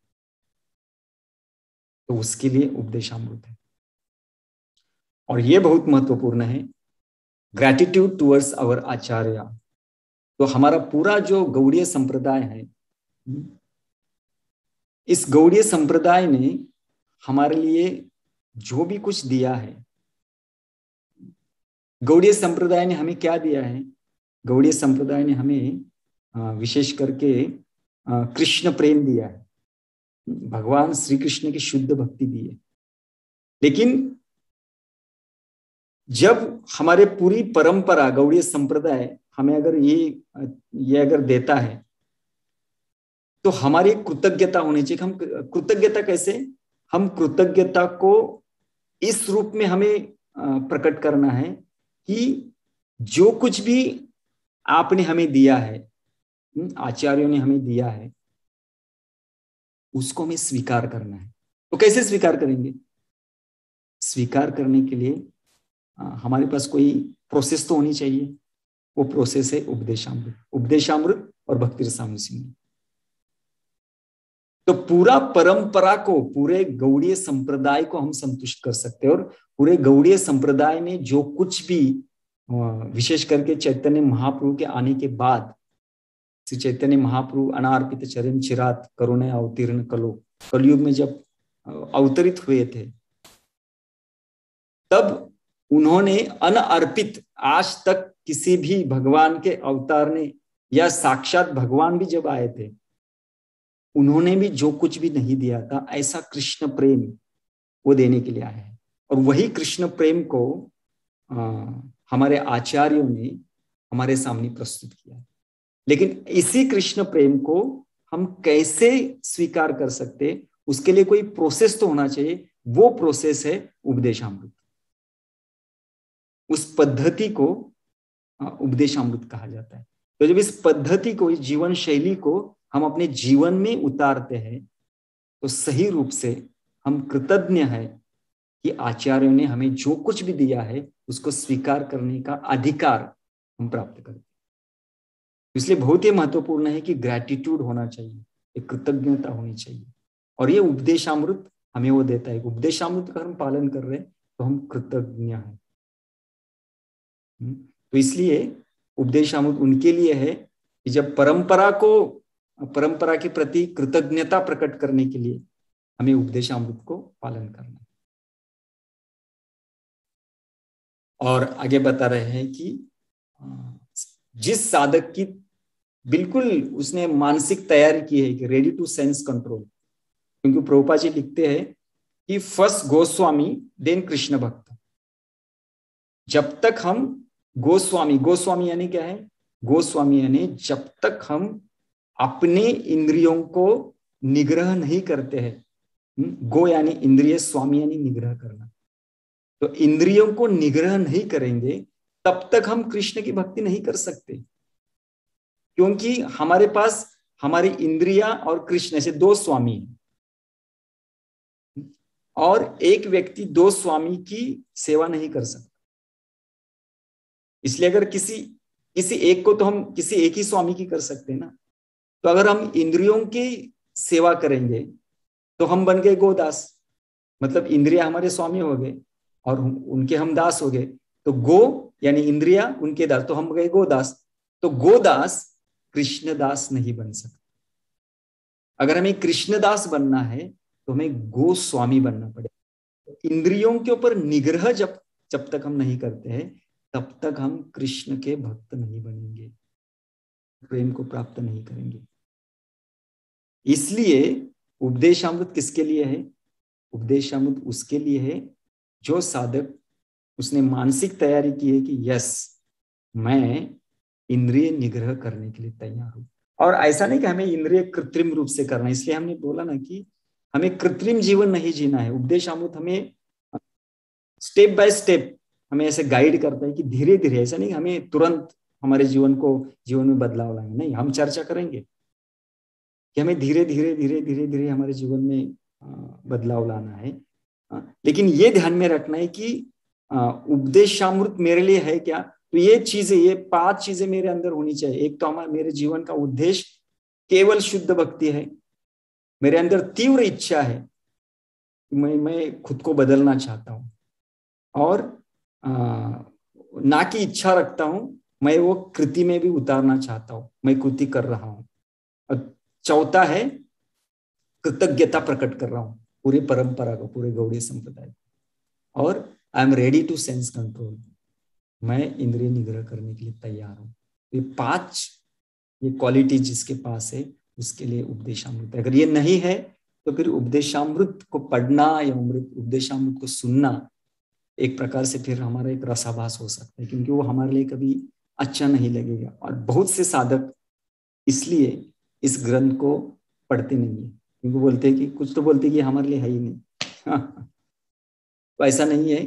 तो उसके लिए उपदेशामृत है। और ये बहुत महत्वपूर्ण है, ग्रैटिट्यूड टुवर्ड्स आवर आचार्य। तो हमारा पूरा जो गौड़ीय संप्रदाय है, इस गौड़ीय संप्रदाय ने हमारे लिए जो भी कुछ दिया है, गौड़ीय संप्रदाय ने हमें क्या दिया है? गौड़ीय संप्रदाय ने हमें विशेष करके कृष्ण प्रेम दिया है, भगवान श्री कृष्ण की शुद्ध भक्ति दी है। लेकिन जब हमारे पूरी परंपरा गौड़ीय संप्रदाय हमें अगर ये अगर देता है, तो हमारी कृतज्ञता होनी चाहिए। हम कृतज्ञता कैसे, हम कृतज्ञता को इस रूप में हमें प्रकट करना है कि जो कुछ भी आपने हमें दिया है, आचार्यों ने हमें दिया है, उसको हमें स्वीकार करना है। तो कैसे स्वीकार करेंगे? स्वीकार करने के लिए हमारे पास कोई प्रोसेस तो होनी चाहिए। वो प्रोसेस है उपदेशामृत, उपदेशामृत और भक्ति रसामृत सिंह। तो पूरा परंपरा को, पूरे गौड़ीय संप्रदाय को हम संतुष्ट कर सकते हैं। और पूरे गौड़ीय संप्रदाय ने जो कुछ भी, विशेष करके चैतन्य महाप्रभु के आने के बाद, श्री चैतन्य महाप्रभु अनार्पित चरण चिरात करुणे अवतीर्ण कलो, कलयुग में जब अवतरित हुए थे, तब उन्होंने अनअर्पित, आज तक किसी भी भगवान के अवतार ने या साक्षात भगवान भी जब आए थे, उन्होंने भी जो कुछ भी नहीं दिया था, ऐसा कृष्ण प्रेम वो देने के लिए आए हैं। और वही कृष्ण प्रेम को हमारे आचार्यों ने हमारे सामने प्रस्तुत किया है। लेकिन इसी कृष्ण प्रेम को हम कैसे स्वीकार कर सकते, उसके लिए कोई प्रोसेस तो होना चाहिए। वो प्रोसेस है उपदेशामृत। उस पद्धति को उपदेशामृत कहा जाता है। तो जब इस पद्धति को, इस जीवन शैली को हम अपने जीवन में उतारते हैं, तो सही रूप से हम कृतज्ञ हैं कि आचार्यों ने हमें जो कुछ भी दिया है उसको स्वीकार करने का अधिकार हम प्राप्त करते हैं। इसलिए बहुत ही महत्वपूर्ण है कि ग्रैटिट्यूड होना चाहिए, एक कृतज्ञता होनी चाहिए। और ये उपदेशामृत हमें वो देता है। उपदेशामृत का हम पालन कर रहे हैं तो हम कृतज्ञ हैं। तो इसलिए उपदेशामृत उनके लिए है कि जब परंपरा के प्रति कृतज्ञता प्रकट करने के लिए हमें उपदेशामृत को पालन करना है। और आगे बता रहे हैं कि जिस साधक की बिल्कुल उसने मानसिक तैयारी की है कि रेडी टू सेंस कंट्रोल, क्योंकि प्रभुपाद जी लिखते हैं कि फर्स्ट गोस्वामी देन कृष्ण भक्त। जब तक हम गोस्वामी यानी क्या है? गोस्वामी यानी जब तक हम अपने इंद्रियों को निग्रह नहीं करते हैं, गो यानी इंद्रिय, स्वामी यानी निग्रह करना, तो इंद्रियों को निग्रह नहीं करेंगे तब तक हम कृष्ण की भक्ति नहीं कर सकते। क्योंकि हमारे पास हमारी इंद्रिया और कृष्ण ऐसे दो स्वामी हैं, और एक व्यक्ति दो स्वामी की सेवा नहीं कर सकता। इसलिए अगर किसी एक को तो हम किसी एक ही स्वामी की कर सकते हैं ना। तो अगर हम इंद्रियों की सेवा करेंगे तो हम बन गए गोदास, मतलब इंद्रिया हमारे स्वामी हो गए और उनके हम दास हो गए। तो गो यानी इंद्रिया, उनके दास, तो हम गए गोदास। तो गोदास कृष्णदास नहीं बन सकता। अगर हमें कृष्णदास बनना है तो हमें गोस्वामी बनना पड़ेगा। इंद्रियों के ऊपर निग्रह जब जब तक हम नहीं करते हैं तब तक हम कृष्ण के भक्त नहीं बनेंगे, प्रेम को प्राप्त नहीं करेंगे। इसलिए उपदेशामृत किसके लिए है? उपदेशामृत उसके लिए है जो साधक उसने मानसिक तैयारी की है कि यस, मैं इंद्रिय निग्रह करने के लिए तैयार हूं। और ऐसा नहीं कि हमें इंद्रिय कृत्रिम रूप से करना है, इसलिए हमने बोला ना कि हमें कृत्रिम जीवन नहीं जीना है। उपदेशामृत हमें स्टेप बाय स्टेप हमें ऐसे गाइड करता है कि धीरे धीरे, ऐसा नहीं हमें तुरंत हमारे जीवन में बदलाव लाएंगे, नहीं, हम चर्चा करेंगे कि हमें धीरे धीरे धीरे धीरे धीरे हमारे जीवन में बदलाव लाना है। लेकिन ये ध्यान में रखना है कि उपदेशामृत मेरे लिए है क्या, तो ये चीजें, ये 5 चीजें मेरे अंदर होनी चाहिए। एक तो हमारे मेरे जीवन का उद्देश्य केवल शुद्ध भक्ति है, मेरे अंदर तीव्र इच्छा है, मैं खुद को बदलना चाहता हूँ, और ना की इच्छा रखता हूं, मैं वो कृति में भी उतारना चाहता हूं, मैं कृति कर रहा हूं। और चौथा है कृतज्ञता प्रकट कर रहा हूं पूरी परंपरा को, पूरे गौड़ीय संप्रदाय को। और I am ready to sense control, मैं इंद्रिय निग्रह करने के लिए तैयार हूं। ये 5 ये क्वालिटी जिसके पास है उसके लिए उपदेशामृत। अगर ये नहीं है तो फिर उपदेशामृत को पढ़ना या उपदेशामृत को सुनना एक प्रकार से फिर हमारा एक रसाभास हो सकता है, क्योंकि वो हमारे लिए कभी अच्छा नहीं लगेगा। और बहुत से साधक इसलिए इस ग्रंथ को पढ़ते नहीं है, क्योंकि बोलते हैं कि कुछ तो बोलते हैं कि हमारे लिए है ही नहीं। तो ऐसा नहीं है,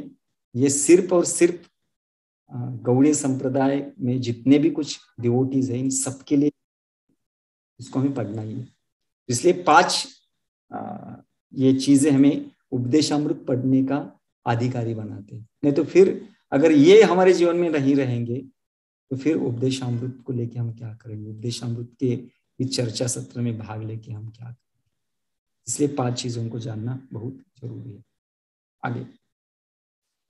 ये सिर्फ और सिर्फ गौड़ीय संप्रदाय में जितने भी कुछ डिवोटीज हैं इन सबके लिए इसको हमें पढ़ना ही है। इसलिए 5 ये चीजें हमें उपदेशामृत पढ़ने का अधिकारी बनाते हैं। नहीं तो फिर अगर ये हमारे जीवन में नहीं रहेंगे तो फिर उपदेशामृत को लेके हम क्या करेंगे, उपदेशामृत के इस चर्चा सत्र में भाग लेके हम क्या करेंगे। इसलिए 5 चीजों को जानना बहुत जरूरी है। आगे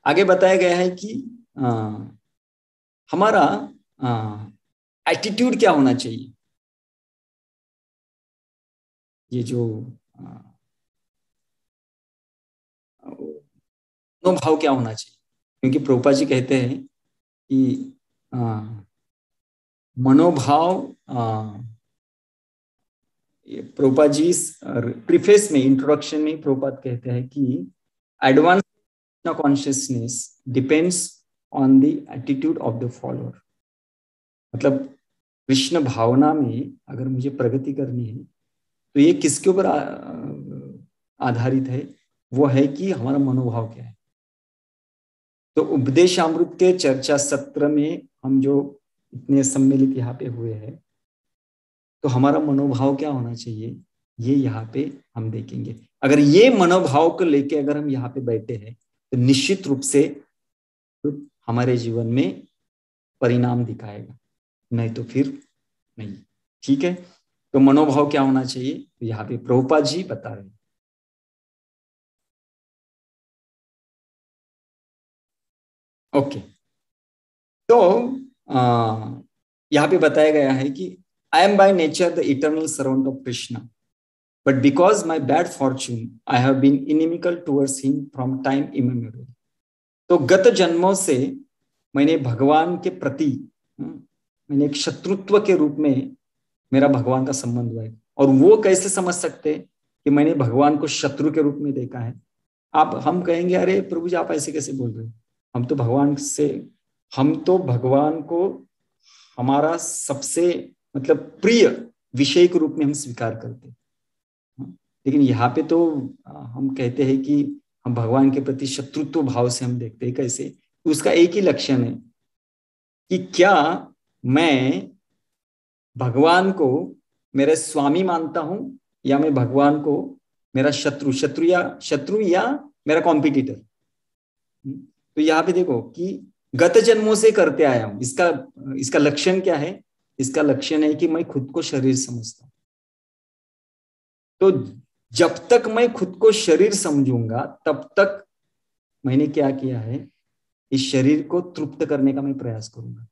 आगे बताया गया है कि हमारा एटीट्यूड क्या होना चाहिए, ये जो मनोभाव क्या होना चाहिए। क्योंकि प्रभुपाद जी कहते हैं कि मनोभाव, प्रभुपाद जी प्रीफेस में, इंट्रोडक्शन में प्रभुपाद कहते हैं कि advance consciousness depends on the attitude of the follower. मतलब कृष्ण भावना में अगर मुझे प्रगति करनी है तो ये किसके ऊपर आधारित है, वो है कि हमारा मनोभाव क्या है। तो उपदेशामृत के चर्चा सत्र में हम जो इतने सम्मिलित यहाँ पे हुए हैं, तो हमारा मनोभाव क्या होना चाहिए ये यहाँ पे हम देखेंगे। अगर ये मनोभाव को लेके अगर हम यहाँ पे बैठे हैं तो निश्चित रूप से हमारे जीवन में परिणाम दिखाएगा, नहीं तो फिर नहीं। ठीक है, तो मनोभाव क्या होना चाहिए तो यहाँ पे प्रभुपाद जी बता रहे हैं। ओके, तो यहाँ पे बताया गया है कि I am by nature the eternal servant of Krishna, but because my bad fortune I have been inimical towards him from time immemorial. तो गत जन्मों से मैंने भगवान के प्रति मैंने एक शत्रुत्व के रूप में मेरा भगवान का संबंध हुआ है। और वो कैसे समझ सकते कि मैंने भगवान को शत्रु के रूप में देखा है। हम कहेंगे अरे प्रभु जी आप ऐसे कैसे बोल रहे हो, हम तो भगवान को हमारा सबसे मतलब प्रिय विषय के रूप में हम स्वीकार करते हैं। लेकिन यहाँ पे तो हम कहते हैं कि हम भगवान के प्रति शत्रुत्व भाव से हम देखते हैं। कैसे? उसका एक ही लक्षण है कि क्या मैं भगवान को मेरे स्वामी मानता हूं या मैं भगवान को मेरा शत्रु या मेरा कॉम्पिटिटर। तो यहाँ पे देखो कि गत जन्मों से करते आया हूं, इसका लक्षण क्या है? इसका लक्षण है कि मैं खुद को शरीर समझता हूं। तो जब तक मैं खुद को शरीर समझूंगा तब तक मैंने क्या किया है, इस शरीर को तृप्त करने का मैं प्रयास करूंगा।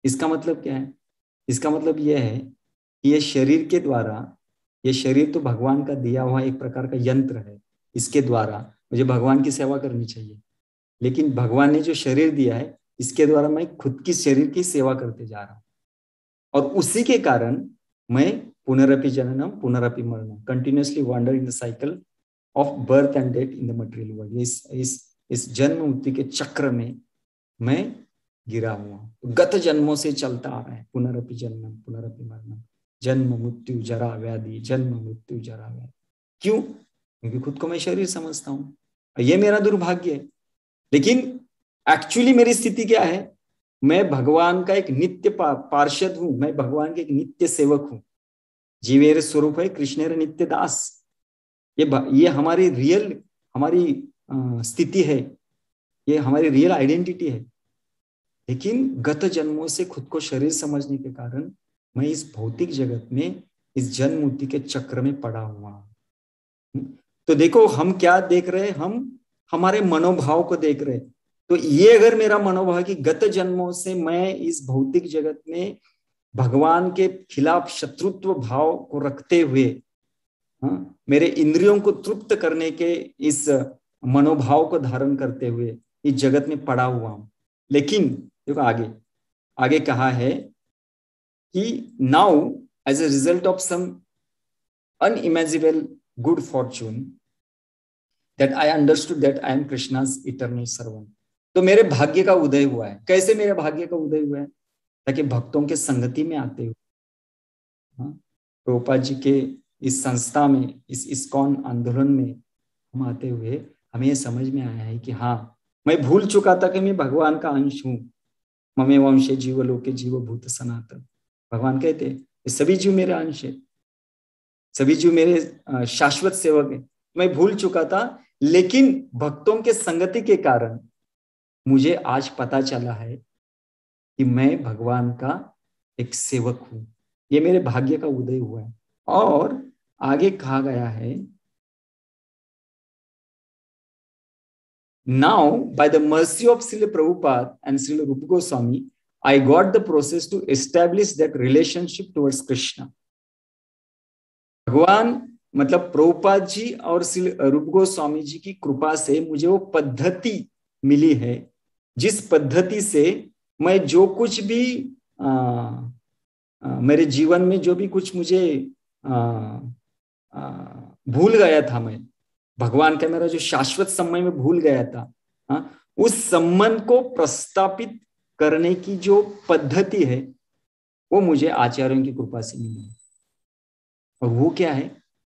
इसका मतलब क्या है? इसका मतलब यह है कि ये शरीर के द्वारा, ये शरीर तो भगवान का दिया हुआ एक प्रकार का यंत्र है, इसके द्वारा मुझे भगवान की सेवा करनी चाहिए। लेकिन भगवान ने जो शरीर दिया है इसके द्वारा मैं खुद की शरीर की सेवा करते जा रहा हूँ, और उसी के कारण मैं पुनरपि जननम पुनरपि मरणम, continuously wander in the cycle of birth and death in the material world. इस जन्म मुक्ति के चक्र में मैं गिरा हुआ हूं। गत जन्मों से चलता आ रहा है, पुनरपि जन्मम पुनरपि मरणम, जन्म मृत्यु जरा व्याधि, जन्म मृत्यु जरा व्याधि। क्यों? क्योंकि खुद को मैं शरीर समझता हूं। ये मेरा दुर्भाग्य है। लेकिन एक्चुअली मेरी स्थिति क्या है? मैं भगवान का एक नित्य पार्षद हूं, मैं भगवान के एक नित्य सेवक हूं। जीवेर स्वरूप है कृष्णेर नित्य दास। ये हमारी रियल, हमारी स्थिति है, ये हमारी रियल आइडेंटिटी है। लेकिन गत जन्मों से खुद को शरीर समझने के कारण मैं इस भौतिक जगत में, इस जन्म मुक्ति के चक्र में पड़ा हुआ हूं। तो देखो हम क्या देख रहे हैं, हम हमारे मनोभाव को देख रहे हैं। तो ये अगर मेरा मनोभाव है कि गत जन्मों से मैं इस भौतिक जगत में भगवान के खिलाफ शत्रुत्व भाव को रखते हुए, मेरे इंद्रियों को तृप्त करने के इस मनोभाव को धारण करते हुए इस जगत में पड़ा हुआ हूं। लेकिन देखो आगे आगे कहा है कि now as a result of some unimaginable good fortune that I understood that I am Krishna's eternal servant. तो मेरे भाग्य का उदय हुआ है। कैसे मेरे भाग्य का उदय हुआ है? ताकि भक्तों के संगति में आते हुए, प्रभुपाद जी के इस संस्था में, इस इस्कॉन आंदोलन में हम आते हुए हमें ये समझ में आया है कि हाँ, मैं भूल चुका था कि मैं भगवान का अंश हूँ। ममे वंशे जीवलोके जीवभूत सनातन। भगवान कहते हैं सभी जीव मेरे अंश है, सभी जीव मेरे शाश्वत सेवक है। मैं भूल चुका था, लेकिन भक्तों के संगति के कारण मुझे आज पता चला है कि मैं भगवान का एक सेवक हूं। ये मेरे भाग्य का उदय हुआ है। और आगे कहा गया है, now by the mercy of Srila Prabhupada and Srila रूप Goswami I got the process to establish that relationship towards Krishna. भगवान मतलब प्रभुपाद जी और श्री रूप गोस्वामी जी की कृपा से मुझे वो पद्धति मिली है, जिस पद्धति से मैं जो कुछ भी मेरे जीवन में जो भी कुछ मुझे भूल गया था, मैं भगवान का मेरा जो शाश्वत समय में भूल गया था, उस संबंध को प्रस्तापित करने की जो पद्धति है वो मुझे आचार्यों की कृपा से मिली है। और वो क्या है?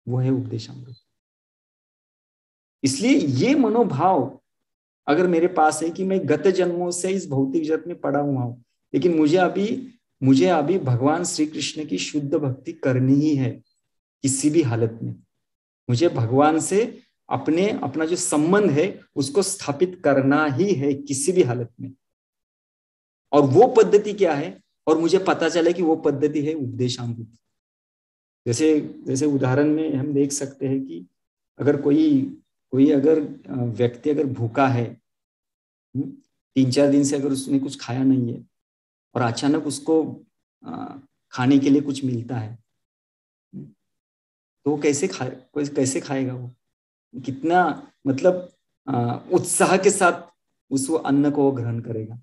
वो है उपदेशामृत। इसलिए ये मनोभाव अगर मेरे पास है कि मैं गत जन्मों से इस भौतिक जगत में पड़ा हुआ हूं, लेकिन मुझे अभी भगवान श्री कृष्ण की शुद्ध भक्ति करनी ही है। किसी भी हालत में मुझे भगवान से अपना जो संबंध है उसको स्थापित करना ही है, किसी भी हालत में। और वो पद्धति क्या है? और मुझे पता चला कि वो पद्धति है उपदेशामृत। जैसे उदाहरण में हम देख सकते हैं कि अगर कोई अगर व्यक्ति अगर भूखा है, 3-4 दिन से अगर उसने कुछ खाया नहीं है, और अचानक उसको खाने के लिए कुछ मिलता है, तो वो कैसे खाएगा? वो कितना मतलब उत्साह के साथ उस अन्न को ग्रहण करेगा।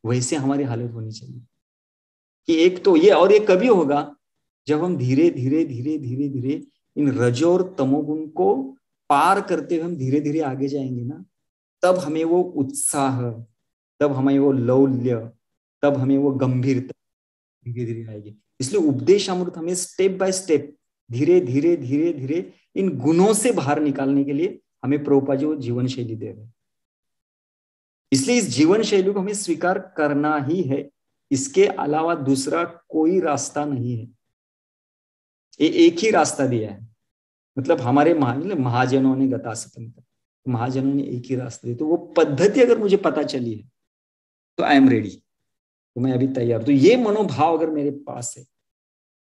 वैसे हमारी हालत होनी चाहिए कि एक तो ये, और ये कभी होगा जब हम धीरे धीरे धीरे धीरे धीरे इन रजो और तमोगुण को पार करते हुए हम धीरे धीरे आगे जाएंगे ना, तब हमें वो उत्साह, तब हमें वो लौल्य, तब हमें वो गंभीरता धीरे धीरे आएगी। इसलिए उपदेशामृत हमें स्टेप बाय स्टेप धीरे धीरे धीरे धीरे इन गुणों से बाहर निकालने के लिए हमें प्रभुपाद जी वो जीवन शैली दे रहे हैं। इसलिए इस जीवन शैली को हमें स्वीकार करना ही है, इसके अलावा दूसरा कोई रास्ता नहीं है। ये एक ही रास्ता दिया है, मतलब हमारे महाजनों ने गतासतंत्र, महाजनों ने एक ही रास्ता दिया। तो वो पद्धति अगर मुझे पता चली है तो आई एम रेडी, तो मैं अभी तैयार। तो ये मनोभाव अगर मेरे पास है,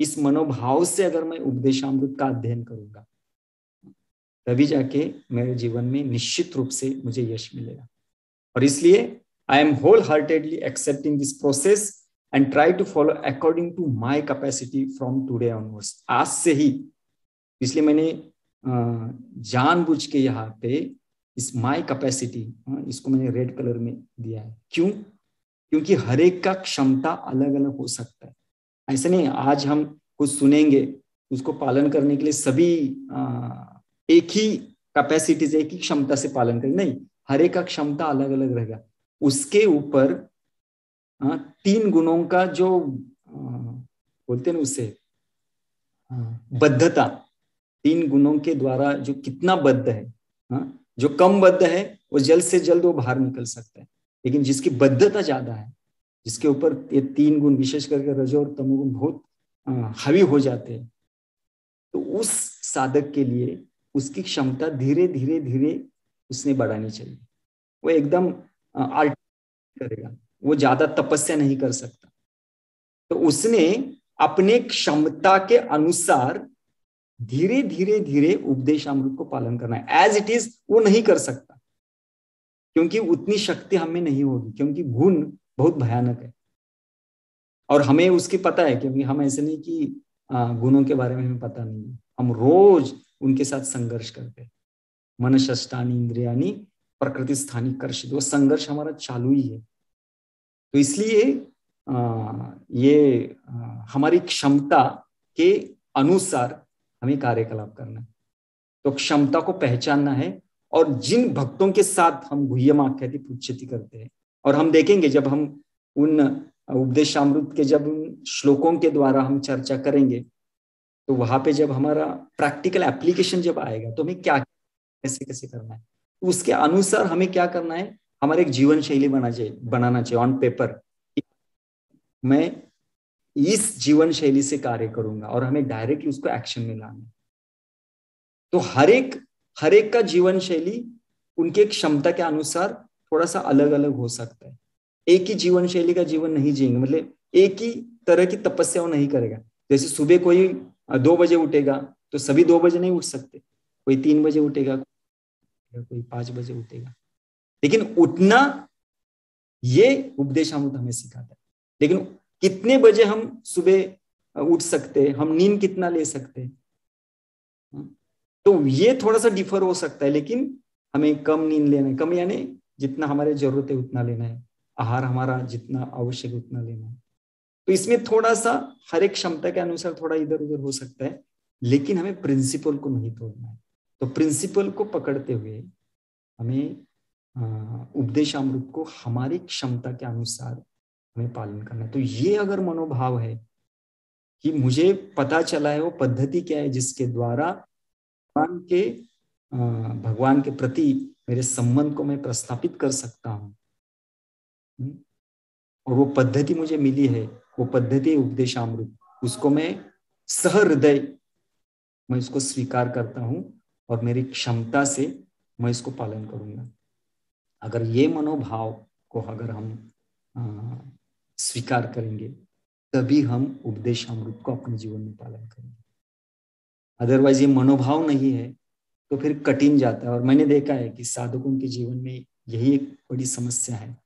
इस मनोभाव से अगर मैं उपदेशामृत का अध्ययन करूंगा, तभी जाके मेरे जीवन में निश्चित रूप से मुझे यश मिलेगा। और इसलिए I am wholeheartedly accepting this process and try to follow according to my capacity from today onwards. आज से ही, इसलिए मैंने जानबूझ के यहाँ पे इस माई कैपेसिटी, इसको मैंने रेड कलर में दिया है। क्यों? क्योंकि हर एक का क्षमता अलग अलग हो सकता है। ऐसे नहीं आज हम कुछ सुनेंगे, उसको पालन करने के लिए सभी एक ही कैपेसिटी से, एक ही क्षमता से पालन करें, नहीं, हर एक का क्षमता अलग अलग रहेगा। उसके ऊपर 3 गुणों का जो बोलते हैं ना उसे बद्धता, 3 गुणों के द्वारा जो कितना बद्ध है, जो कम बद्ध है वो जल्द से जल्द वो बाहर निकल सकता है, लेकिन जिसकी बद्धता ज्यादा है, जिसके ऊपर ये 3 गुण विशेष करके रजो और तमोगुण बहुत हावी हो जाते हैं, तो उस साधक के लिए उसकी क्षमता धीरे धीरे धीरे उसने बढ़ानी चाहिए। वो एकदम आल्ट करेगा, वो ज्यादा तपस्या नहीं कर सकता, तो उसने अपने क्षमता के अनुसार धीरे धीरे धीरे उपदेशामृत को पालन करना है। एज इट इज वो नहीं कर सकता, क्योंकि उतनी शक्ति हमें नहीं होगी, क्योंकि गुण बहुत भयानक है और हमें उसकी पता है, क्योंकि हम ऐसे नहीं कि गुणों के बारे में हमें पता नहीं है, हम रोज उनके साथ संघर्ष करते हैं। मन षष्ठानि इंद्रियाणि प्रकृति स्थानी कर्षित, वो संघर्ष हमारा चालू ही है। तो इसलिए ये हमारी क्षमता के अनुसार हमें कार्यकलाप करना है। तो क्षमता को पहचानना है, और जिन भक्तों के साथ हम गुह्यम आख्याति पुच्छति करते हैं, और हम देखेंगे जब हम उन उपदेशामृत के जब श्लोकों के द्वारा हम चर्चा करेंगे, तो वहां पे जब हमारा प्रैक्टिकल एप्लीकेशन जब आएगा, तो हमें क्या कैसे कैसे करना है, तो उसके अनुसार हमें क्या करना है, हमारे एक जीवन शैली बनाना चाहिए ऑन पेपर। मैं इस जीवन शैली से कार्य करूंगा, और हमें डायरेक्टली उसको एक्शन में लाना है। तो हर एक का जीवन शैली उनके क्षमता के अनुसार थोड़ा सा अलग अलग हो सकता है। एक ही जीवन शैली का जीवन नहीं जिएंगे, मतलब एक ही तरह की तपस्या वो नहीं करेगा। जैसे सुबह कोई 2 बजे उठेगा, तो सभी 2 बजे नहीं उठ सकते, कोई 3 बजे उठेगा, कोई 5 बजे उठेगा, लेकिन उठना ये उपदेशामृत हमें सिखाता है। लेकिन कितने बजे हम सुबह उठ सकते हैं, हम नींद कितना ले सकते हैं, तो ये थोड़ा सा डिफर हो सकता है। लेकिन हमें कम नींद लेना है, कम यानी जितना हमारे जरूरत है उतना लेना है, आहार हमारा जितना आवश्यक उतना लेना है। तो इसमें थोड़ा सा हर एक क्षमता के अनुसार थोड़ा इधर उधर हो सकता है, लेकिन हमें प्रिंसिपल को नहीं तोड़ना है। तो प्रिंसिपल को पकड़ते हुए हमें उपदेशामृत को हमारी क्षमता के अनुसार हमें पालन करना है। तो ये अगर मनोभाव है कि मुझे पता चला है वो पद्धति क्या है जिसके द्वारा भगवान के प्रति मेरे संबंध को मैं प्रस्थापित कर सकता हूँ, और वो पद्धति मुझे मिली है, वो पद्धति उपदेशामृत, उसको मैं सहृदय मैं इसको स्वीकार करता हूँ, और मेरी क्षमता से मैं इसको पालन करूंगा। अगर ये मनोभाव को अगर हम स्वीकार करेंगे, तभी हम उपदेशामृत को अपने जीवन में पालन करेंगे। अदरवाइज ये मनोभाव नहीं है तो फिर कठिन जाता है। और मैंने देखा है कि साधकों के जीवन में यही एक बड़ी समस्या है,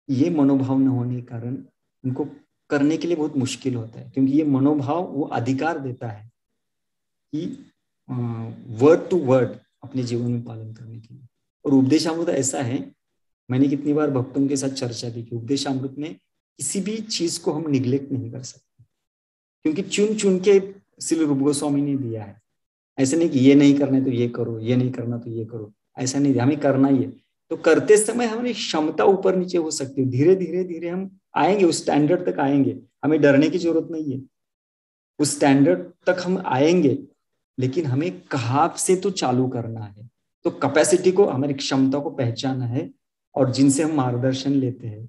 ये मनोभाव न होने के कारण उनको करने के लिए बहुत मुश्किल होता है, क्योंकि ये मनोभाव वो अधिकार देता है कि वर्ड टू वर्ड अपने जीवन में पालन करने के लिए। और उपदेशामृत ऐसा है, मैंने कितनी बार भक्तों के साथ चर्चा की कि उपदेशामृत में किसी भी चीज को हम निग्लेक्ट नहीं कर सकते, क्योंकि चुन चुन के श्री रूप गोस्वामी ने दिया है। ऐसा नहीं कि ये नहीं करना है तो ये करो, ये नहीं करना तो ये करो, ऐसा नहीं, हमें करना ही है। तो करते समय हमारी क्षमता ऊपर नीचे हो सकती है, धीरे धीरे धीरे हम आएंगे, उस स्टैंडर्ड तक आएंगे, हमें डरने की जरूरत नहीं है, उस स्टैंडर्ड तक हम आएंगे। लेकिन हमें कहाँ से तो चालू करना है, तो कैपेसिटी को, हमारी क्षमता को पहचाना है, और जिनसे हम मार्गदर्शन लेते हैं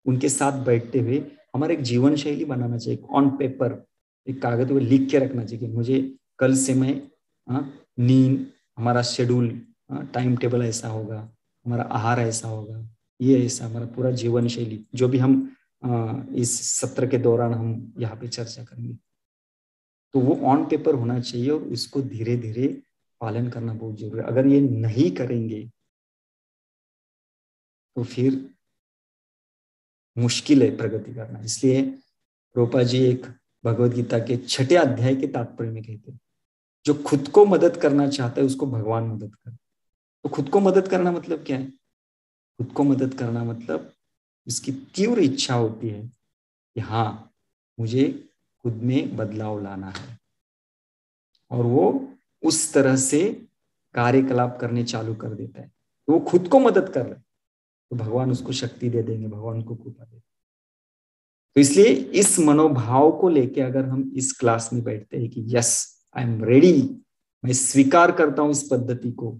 उनके साथ बैठते हुए हमारे एक जीवन शैली बनाना चाहिए। ऑन पेपर एक कागज पर लिख के रखना चाहिए कि मुझे कल से मैं नींद, हमारा शेड्यूल, टाइम टेबल ऐसा होगा, हमारा आहार ऐसा होगा, ये ऐसा हमारा पूरा जीवन शैली, जो भी हम इस सत्र के दौरान हम यहाँ पे चर्चा करेंगे, तो वो ऑन पेपर होना चाहिए, और उसको धीरे धीरे पालन करना बहुत जरूरी है। अगर ये नहीं करेंगे तो फिर मुश्किल है प्रगति करना। इसलिए रूपा जी एक भगवद गीता के 6 अध्याय के तात्पर्य में कहते हैं, जो खुद को मदद करना चाहता है उसको भगवान मदद करे, तो खुद को मदद करना मतलब क्या है? खुद को मदद करना मतलब उसकी तीव्र इच्छा होती है कि हाँ, मुझे खुद में बदलाव लाना है, और वो उस तरह से कार्यकलाप करने चालू कर देता है। तो वो खुद को मदद कर रहा है, तो भगवान उसको शक्ति दे देंगे, भगवान उसको कृपा दे। तो इसलिए इस मनोभाव को लेके अगर हम इस क्लास में बैठते हैं कि यस, आई एम रेडी, मैं स्वीकार करता हूं इस पद्धति को,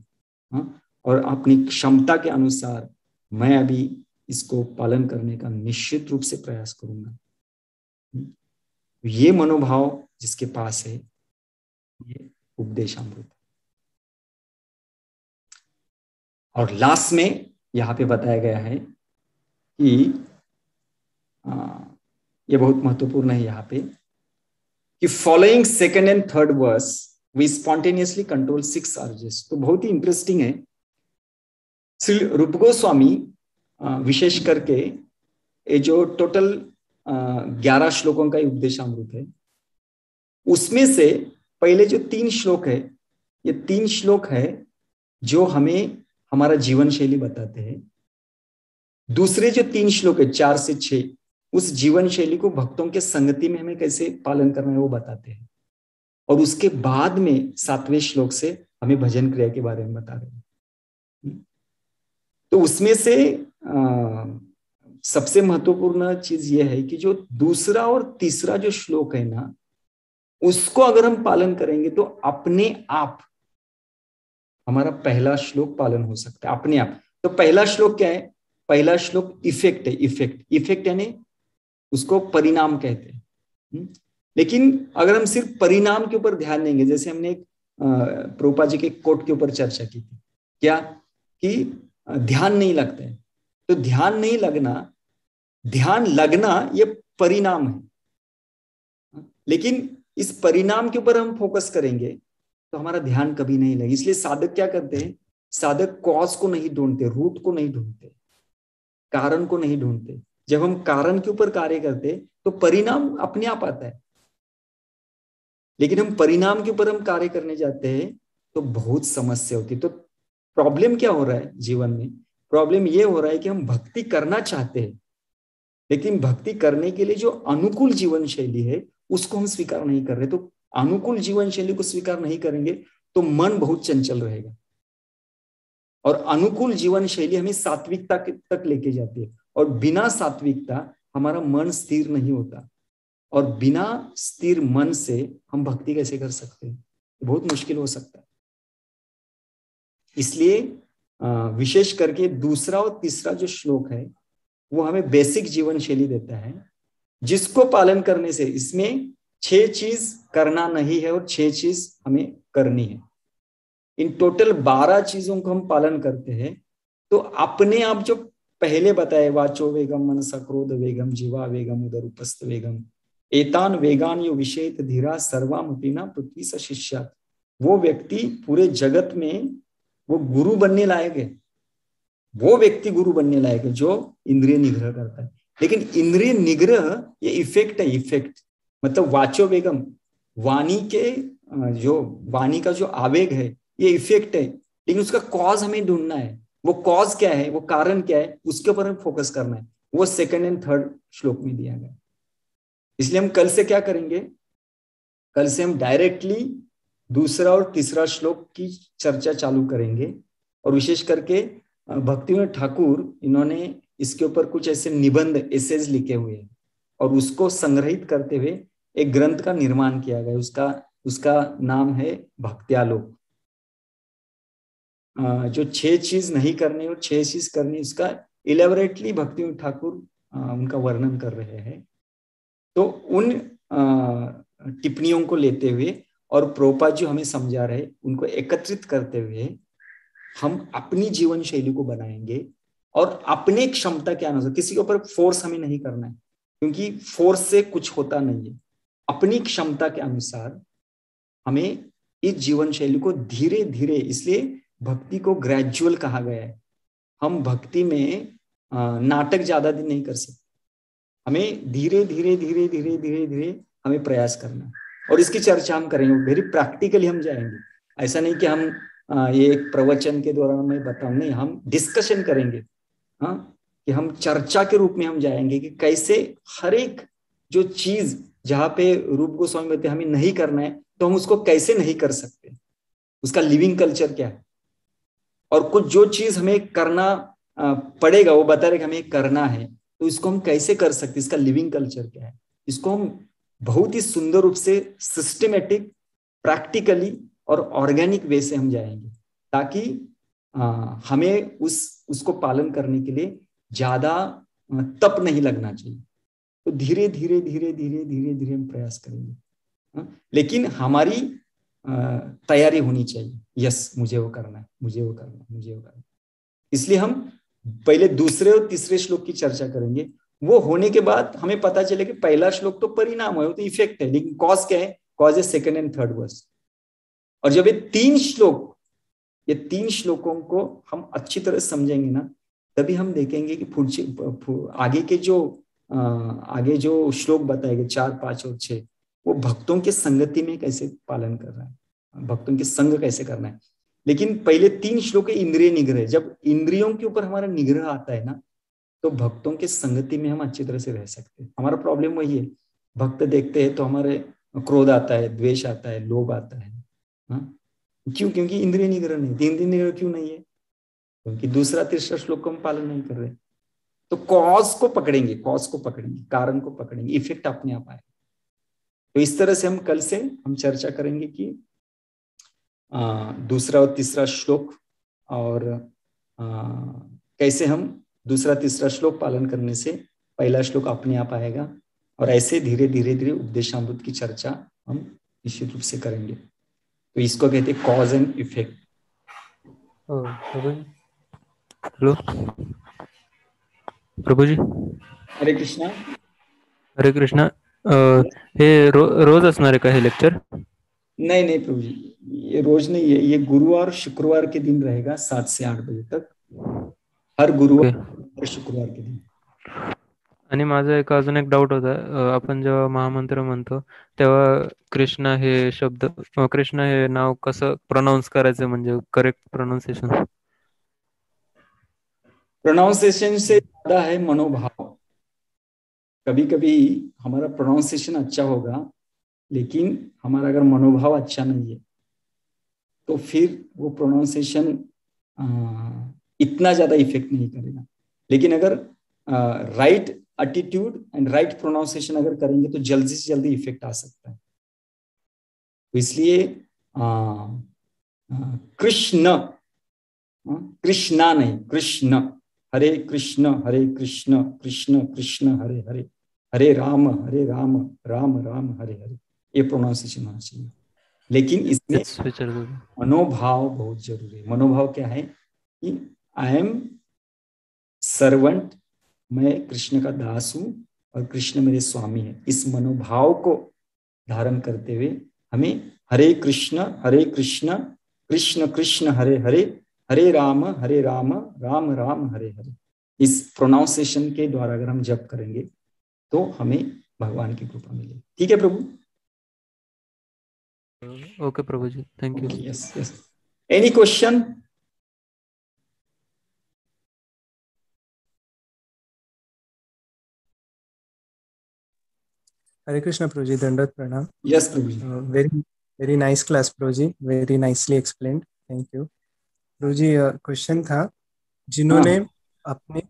हाँ, और अपनी क्षमता के अनुसार मैं अभी इसको पालन करने का निश्चित रूप से प्रयास करूंगा। ये मनोभाव जिसके पास है, ये उपदेशामृत। और लास्ट में यहां पे बताया गया है कि ये बहुत महत्वपूर्ण है यहाँ पे कि following second and third verse we spontaneously control 6 urges. तो बहुत ही इंटरेस्टिंग है। श्री रूप गोस्वामी विशेष करके ये जो टोटल 11 श्लोकों का उपदेशामृत है, उसमें से पहले जो 3 श्लोक है, ये 3 श्लोक है जो हमें हमारा जीवन शैली बताते हैं। दूसरे जो 3 श्लोक है 4 से 6, उस जीवन शैली को भक्तों के संगति में हमें कैसे पालन करना है वो बताते हैं। और उसके बाद में 7वें श्लोक से हमें भजन क्रिया के बारे में बता रहे हैं। तो उसमें से सबसे महत्वपूर्ण चीज ये है कि जो दूसरा और तीसरा जो श्लोक है ना, उसको अगर हम पालन करेंगे तो अपने आप हमारा पहला श्लोक पालन हो सकता है, अपने आप। तो पहला श्लोक क्या है? पहला श्लोक इफेक्ट है। इफेक्ट यानी उसको परिणाम कहते हैं। लेकिन अगर हम सिर्फ परिणाम के ऊपर ध्यान देंगे, जैसे हमने एक प्रभुपाद जी के कोट के ऊपर चर्चा की थी, क्या कि ध्यान नहीं लगता है, तो ध्यान नहीं लगना, ध्यान लगना ये परिणाम है। लेकिन इस परिणाम के ऊपर हम फोकस करेंगे तो हमारा ध्यान कभी नहीं लगे। इसलिए साधक क्या करते हैं? साधक कॉज को नहीं ढूंढते, रूट को नहीं ढूंढते, कारण को नहीं ढूंढते। जब हम कारण के ऊपर कार्य करते तो परिणाम अपने आप आता है। लेकिन हम परिणाम के ऊपर हम कार्य करने जाते हैं तो बहुत समस्या होती है। तो प्रॉब्लम क्या हो रहा है जीवन में? प्रॉब्लम ये हो रहा है कि हम भक्ति करना चाहते हैं, लेकिन भक्ति करने के लिए जो अनुकूल जीवन शैली है उसको हम स्वीकार नहीं कर रहे। तो अनुकूल जीवन शैली को स्वीकार नहीं करेंगे तो मन बहुत चंचल रहेगा, और अनुकूल जीवन शैली हमें सात्विकता तक लेके जाती है। और बिना सात्विकता हमारा मन स्थिर नहीं होता, और बिना स्थिर मन से हम भक्ति कैसे कर सकते हैं? बहुत मुश्किल हो सकता है। इसलिए विशेष करके दूसरा और तीसरा जो श्लोक है वो हमें बेसिक जीवन शैली देता है, जिसको पालन करने से इसमें 6 चीज करना नहीं है और 6 चीज हमें करनी है। इन टोटल 12 चीजों को हम पालन करते हैं तो अपने आप जो पहले बताए, वाचो वेगम, मनसा क्रोध वेगम, जीवा वेगम, उदर उपस्थ वेगम, एतान वेगान यो विषेत धीरा सर्वामपिना पृथ्वी स शिष्यात्, वो व्यक्ति पूरे जगत में वो गुरु बनने लायक है। वो व्यक्ति गुरु बनने लायक है जो इंद्रिय निग्रह करता है। लेकिन इंद्रिय निग्रह ये इफेक्ट है, इफेक्ट मतलब वाचो वेगम, वाणी के जो वाणी का जो आवेग है ये इफेक्ट है, लेकिन उसका कॉज हमें ढूंढना है। वो कॉज क्या है, वो कारण क्या है, उसके ऊपर हमें फोकस करना है। वो सेकंड एंड थर्ड श्लोक में दिया गया। इसलिए हम कल से क्या करेंगे? कल से हम डायरेक्टली दूसरा और तीसरा श्लोक की चर्चा चालू करेंगे। और विशेष करके भक्तिविनोद ठाकुर, इन्होंने इसके ऊपर कुछ ऐसे निबंध, एसेज लिखे हुए हैं, और उसको संग्रहित करते हुए एक ग्रंथ का निर्माण किया गया। उसका नाम है भक्त्यालोक। जो 6 चीज नहीं करनी और 6 चीज करनी, उसका इलेबोरेटली भक्तिविनोद ठाकुर उनका वर्णन कर रहे हैं। तो उन टिप्पणियों को लेते हुए और प्रभुपाद जी हमें समझा रहे, उनको एकत्रित करते हुए हम अपनी जीवन शैली को बनाएंगे, और अपने क्षमता के अनुसार, किसी के ऊपर फोर्स हमें नहीं करना है, क्योंकि फोर्स से कुछ होता नहीं है। अपनी क्षमता के अनुसार हमें इस जीवन शैली को धीरे धीरे, इसलिए भक्ति को ग्रेजुअल कहा गया है। हम भक्ति में नाटक ज्यादा दिन नहीं कर सकते, हमें धीरे धीरे धीरे धीरे धीरे धीरे हमें प्रयास करना है। और इसकी चर्चा हम करेंगे, वेरी प्रैक्टिकली हम जाएंगे। ऐसा नहीं कि हम ये एक प्रवचन के दौरान मैं बताऊं, नहीं, हम डिस्कशन करेंगे। हाँ, कि हम चर्चा के रूप में हम जाएंगे कि कैसे हर एक जो चीज जहाँ पे रूप गोस्वामी बताते हमें नहीं करना है, तो हम उसको कैसे नहीं कर सकते, उसका लिविंग कल्चर क्या है। और कुछ जो चीज हमें करना पड़ेगा, वो बता रहे कि हमें करना है, तो इसको हम कैसे कर सकते, इसका लिविंग कल्चर क्या है। इसको हम बहुत ही सुंदर रूप से सिस्टमेटिक, प्रैक्टिकली और ऑर्गेनिक वे से हम जाएंगे, ताकि हमें उसको पालन करने के लिए ज्यादा तप नहीं लगना चाहिए। तो धीरे धीरे धीरे धीरे धीरे धीरे हम प्रयास करेंगे। लेकिन हमारी तैयारी होनी चाहिए, यस मुझे वो करना है, मुझे वो करना है, मुझे वो करना है। इसलिए हम पहले दूसरे और तीसरे श्लोक की चर्चा करेंगे। वो होने के बाद हमें पता चले कि पहला श्लोक तो परिणाम है, वो तो इफेक्ट है, लेकिन कॉज क्या है, कॉज है सेकंड एंड थर्ड वर्स। और जब ये तीन श्लोकों को हम अच्छी तरह समझेंगे ना, तभी हम देखेंगे कि आगे जो श्लोक बताएंगे 4, 5 और 6, वो भक्तों के संगति में कैसे पालन कर रहा है, भक्तों के संग कैसे करना है। लेकिन पहले 3 श्लोक है इंद्रिय निग्रह। जब इंद्रियों के ऊपर हमारा निग्रह आता है ना, तो भक्तों के संगति में हम अच्छी तरह से रह सकते हैं। हमारा प्रॉब्लम वही है, भक्त देखते हैं तो हमारे क्रोध आता है, द्वेष आता है, लोभ आता है। हाँ? क्यों? क्योंकि इंद्रिय निग्रह नहीं। इंद्रिय निग्रह क्यों नहीं है? क्योंकि दूसरा तीसरा श्लोक को हम पालन नहीं कर रहे। तो कॉज को पकड़ेंगे, कारण को पकड़ेंगे, इफेक्ट अपने आप आएगा। तो इस तरह से हम कल से हम चर्चा करेंगे कि दूसरा और तीसरा श्लोक, और कैसे हम दूसरा तीसरा श्लोक पालन करने से पहला श्लोक अपने आप आएगा। और ऐसे धीरे धीरे धीरे उपदेशामृत की चर्चा हम निश्चित रूप से करेंगे। तो इसको कहते हैं कॉज एंड इफेक्ट। हेलो प्रभु जी, हरे कृष्णा। हरे कृष्णा। हे रोज असणार आहे का हे लेक्चर? नहीं नहीं प्रभु जी, ये रोज नहीं है, ये गुरुवार शुक्रवार के दिन रहेगा 7 से 8 बजे तक, हर ओके। गुरुवार और शुक्रवार के दिन। आणि माझा अजून एक डाऊट होता, आपण जेव्हा महामंत्र म्हणतो तेव्हा कृष्णा हे शब्द, कृष्णा हे नाव कसं प्रोनाऊन्स करायचं, म्हणजे करेक्ट प्रोनाउन्सिएशन? प्रोनाउंसिएशन से ज्यादा है मनोभाव। कभी कभी हमारा प्रोनाउंसिएशन अच्छा होगा, लेकिन हमारा अगर मनोभाव अच्छा नहीं है, तो फिर वो प्रोनाउंसिएशन इतना ज्यादा इफेक्ट नहीं करेगा। लेकिन अगर right attitude and right pronunciation अगर करेंगे, तो जल्दी से जल्दी इफेक्ट आ सकता है। तो इसलिए कृष्ण, कृष्णा नहीं, कृष्ण। हरे कृष्ण कृष्ण कृष्ण हरे हरे, हरे राम राम राम हरे हरे, ये प्रोनाउंसिएशन होना चाहिए। लेकिन इसमें तेच विचारत होतो. मनोभाव बहुत जरूरी है। मनोभाव क्या है कि आई एम सर्वेंट, मैं कृष्ण का दास हूं और कृष्ण मेरे स्वामी है। इस मनोभाव को धारण करते हुए हमें हरे कृष्ण कृष्ण कृष्ण हरे हरे, हरे राम राम राम हरे हरे, इस प्रोनाउंसिएशन के द्वारा अगर हम जप करेंगे तो हमें भगवान की कृपा मिलेगी। ठीक है प्रभु? ओके प्रभु जी, thank you. Yes yes. Any question? Hare Krishna Prabhuji, Dandat Pranam. Yes प्रभु जी। Very nice class Prabhuji, very nicely explained. Thank you. Prabhuji, question था, जिन्होंने हाँ। अपने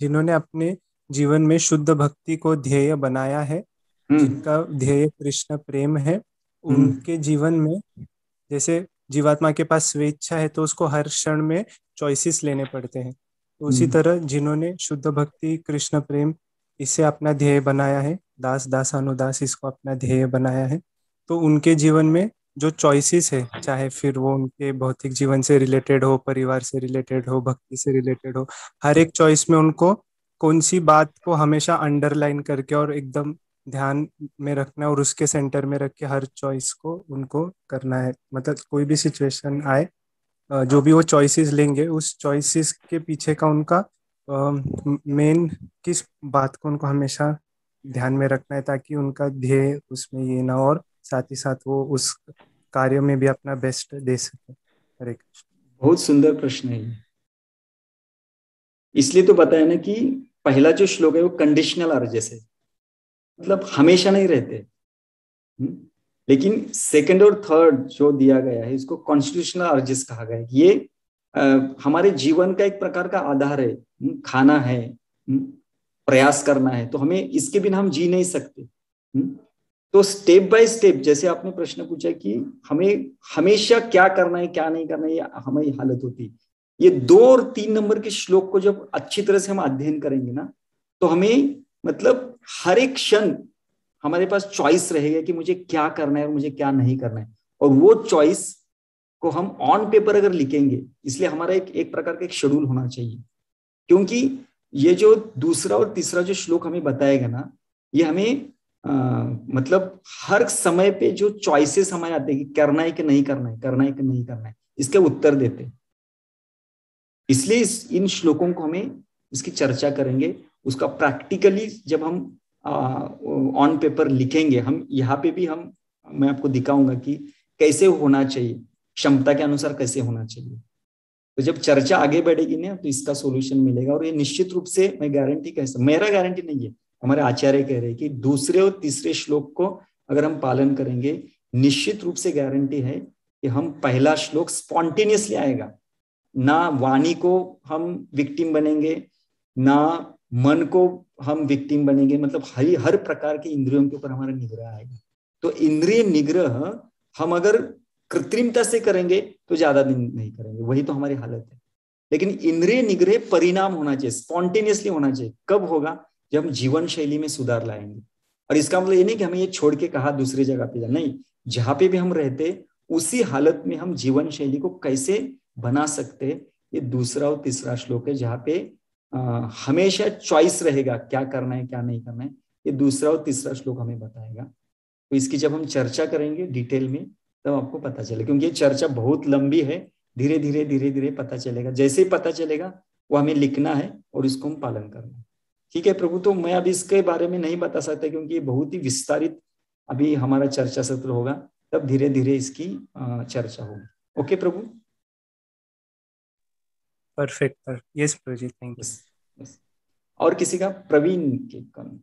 जिन्होंने अपने जीवन में शुद्ध भक्ति को ध्येय बनाया है, जिनका ध्येय कृष्ण प्रेम है, उनके जीवन में जैसे जीवात्मा के पास स्वेच्छा है तो उसको हर क्षण में चॉइसेस लेने पड़ते हैं, तो उसी तरह जिन्होंने शुद्ध भक्ति कृष्ण प्रेम इसे अपना ध्येय बनाया है, दास दास अनुदास इसको अपना ध्येय बनाया है, तो उनके जीवन में जो चॉइसेस है, चाहे फिर वो उनके भौतिक जीवन से रिलेटेड हो, परिवार से रिलेटेड हो, भक्ति से रिलेटेड हो, हर एक चॉइस में उनको कौन सी बात को हमेशा अंडरलाइन करके और एकदम ध्यान में रखना है और उसके सेंटर में रख के हर चॉइस को उनको करना है। मतलब कोई भी सिचुएशन आए, जो भी वो चॉइसेस लेंगे उस चॉइसेस के पीछे का उनका मेन किस बात को उनको हमेशा ध्यान में रखना है, ताकि उनका ध्येय उसमें ये ना हो और साथ ही साथ वो उस कार्य में भी अपना बेस्ट दे सके। हरे कृष्ण। बहुत सुंदर प्रश्न है ये। इसलिए तो बताया ना कि पहला जो श्लोक है वो कंडीशनल अर्जेस है, मतलब हमेशा नहीं रहते। लेकिन सेकंड और थर्ड जो दिया गया है इसको कॉन्स्टिट्यूशनल अर्जेस कहा गया है। ये हमारे जीवन का एक प्रकार का आधार है। खाना है, प्रयास करना है, तो हमें इसके बिना हम जी नहीं सकते। तो स्टेप बाय स्टेप, जैसे आपने प्रश्न पूछा कि हमें हमेशा क्या करना है क्या नहीं करना है, ये हमारी हालत होती है। ये 2 और 3 नंबर के श्लोक को जब अच्छी तरह से हम अध्ययन करेंगे ना, तो हमें मतलब हर एक क्षण हमारे पास चॉइस रहेगा कि मुझे क्या करना है और मुझे क्या नहीं करना है। और वो चॉइस को हम ऑन पेपर अगर लिखेंगे, इसलिए हमारा एक प्रकार का एक शेड्यूल होना चाहिए। क्योंकि ये जो दूसरा और तीसरा जो श्लोक हमें बताएगा ना, ये हमें मतलब हर समय पे जो चॉइसेस हमारे आते हैं कि करना है कि नहीं करना है, करना है कि नहीं करना है, इसके उत्तर देते हैं। इसलिए इन श्लोकों को हमें इसकी चर्चा करेंगे। उसका प्रैक्टिकली जब हम ऑन पेपर लिखेंगे, हम यहाँ पे भी मैं आपको दिखाऊंगा कि कैसे होना चाहिए, क्षमता के अनुसार कैसे होना चाहिए। तो जब चर्चा आगे बढ़ेगी ना, तो इसका सॉल्यूशन मिलेगा। और ये निश्चित रूप से मैं गारंटी मेरा गारंटी नहीं है, हमारे आचार्य कह रहे हैं कि दूसरे और तीसरे श्लोक को अगर हम पालन करेंगे, निश्चित रूप से गारंटी है कि हम पहला श्लोक स्पॉन्टेनियसली आएगा। ना वाणी को हम विक्टिम बनेंगे, ना मन को हम विक्टिम बनेंगे, मतलब हर प्रकार के इंद्रियों के ऊपर हमारा निग्रह आएगा। तो इंद्रिय निग्रह हम अगर कृत्रिमता से करेंगे तो ज्यादा दिन नहीं करेंगे, वही तो हमारी हालत है। लेकिन इंद्रिय निग्रह परिणाम होना चाहिए, स्पॉन्टेनियसली होना चाहिए। कब होगा? जब हम जीवन शैली में सुधार लाएंगे। और इसका मतलब ये नहीं कि हमें ये छोड़ के कहा दूसरी जगह पे जाना, नहीं, जहां पे भी हम रहते उसी हालत में हम जीवन शैली को कैसे बना सकते, ये दूसरा और तीसरा श्लोक है, जहाँ पे हमेशा चॉइस रहेगा क्या करना है क्या नहीं करना है। ये दूसरा और तीसरा श्लोक हमें बताएगा। तो इसकी जब हम चर्चा करेंगे डिटेल में, तब आपको पता चलेगा, क्योंकि ये चर्चा बहुत लंबी है। धीरे धीरे पता चलेगा, जैसे ही पता चलेगा वो हमें लिखना है और इसको हम पालन करना है। ठीक है प्रभु। तो मैं अभी इसके बारे में नहीं बता सकता, क्योंकि ये बहुत ही विस्तारित अभी हमारा चर्चा सत्र होगा, तब धीरे धीरे इसकी चर्चा होगी। ओके प्रभु। परफेक्ट। यस प्रभु जी, थैंक यू। और किसी का? प्रवीण के कम।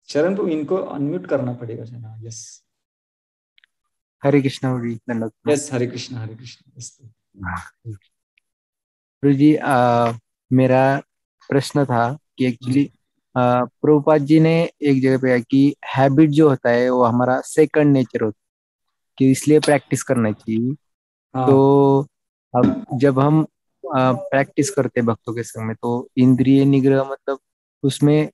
शरण प्रभु, इनको अनम्यूट करना पड़ेगा ना। यस। हरे कृष्णा जी, धन्यवाद। यस, हरे कृष्णा हरे कृष्णा। प्रभु जी, मेरा प्रश्न था कि एक्चुअली प्रभुपाद जी ने एक जगह पे कहा कि हैबिट जो होता है वो हमारा सेकंड नेचर होता है, कि इसलिए प्रैक्टिस करना चाहिए। हाँ। तो अब जब हम प्रैक्टिस करते हैं भक्तों के संग में, तो इंद्रिय निग्रह मतलब उसमें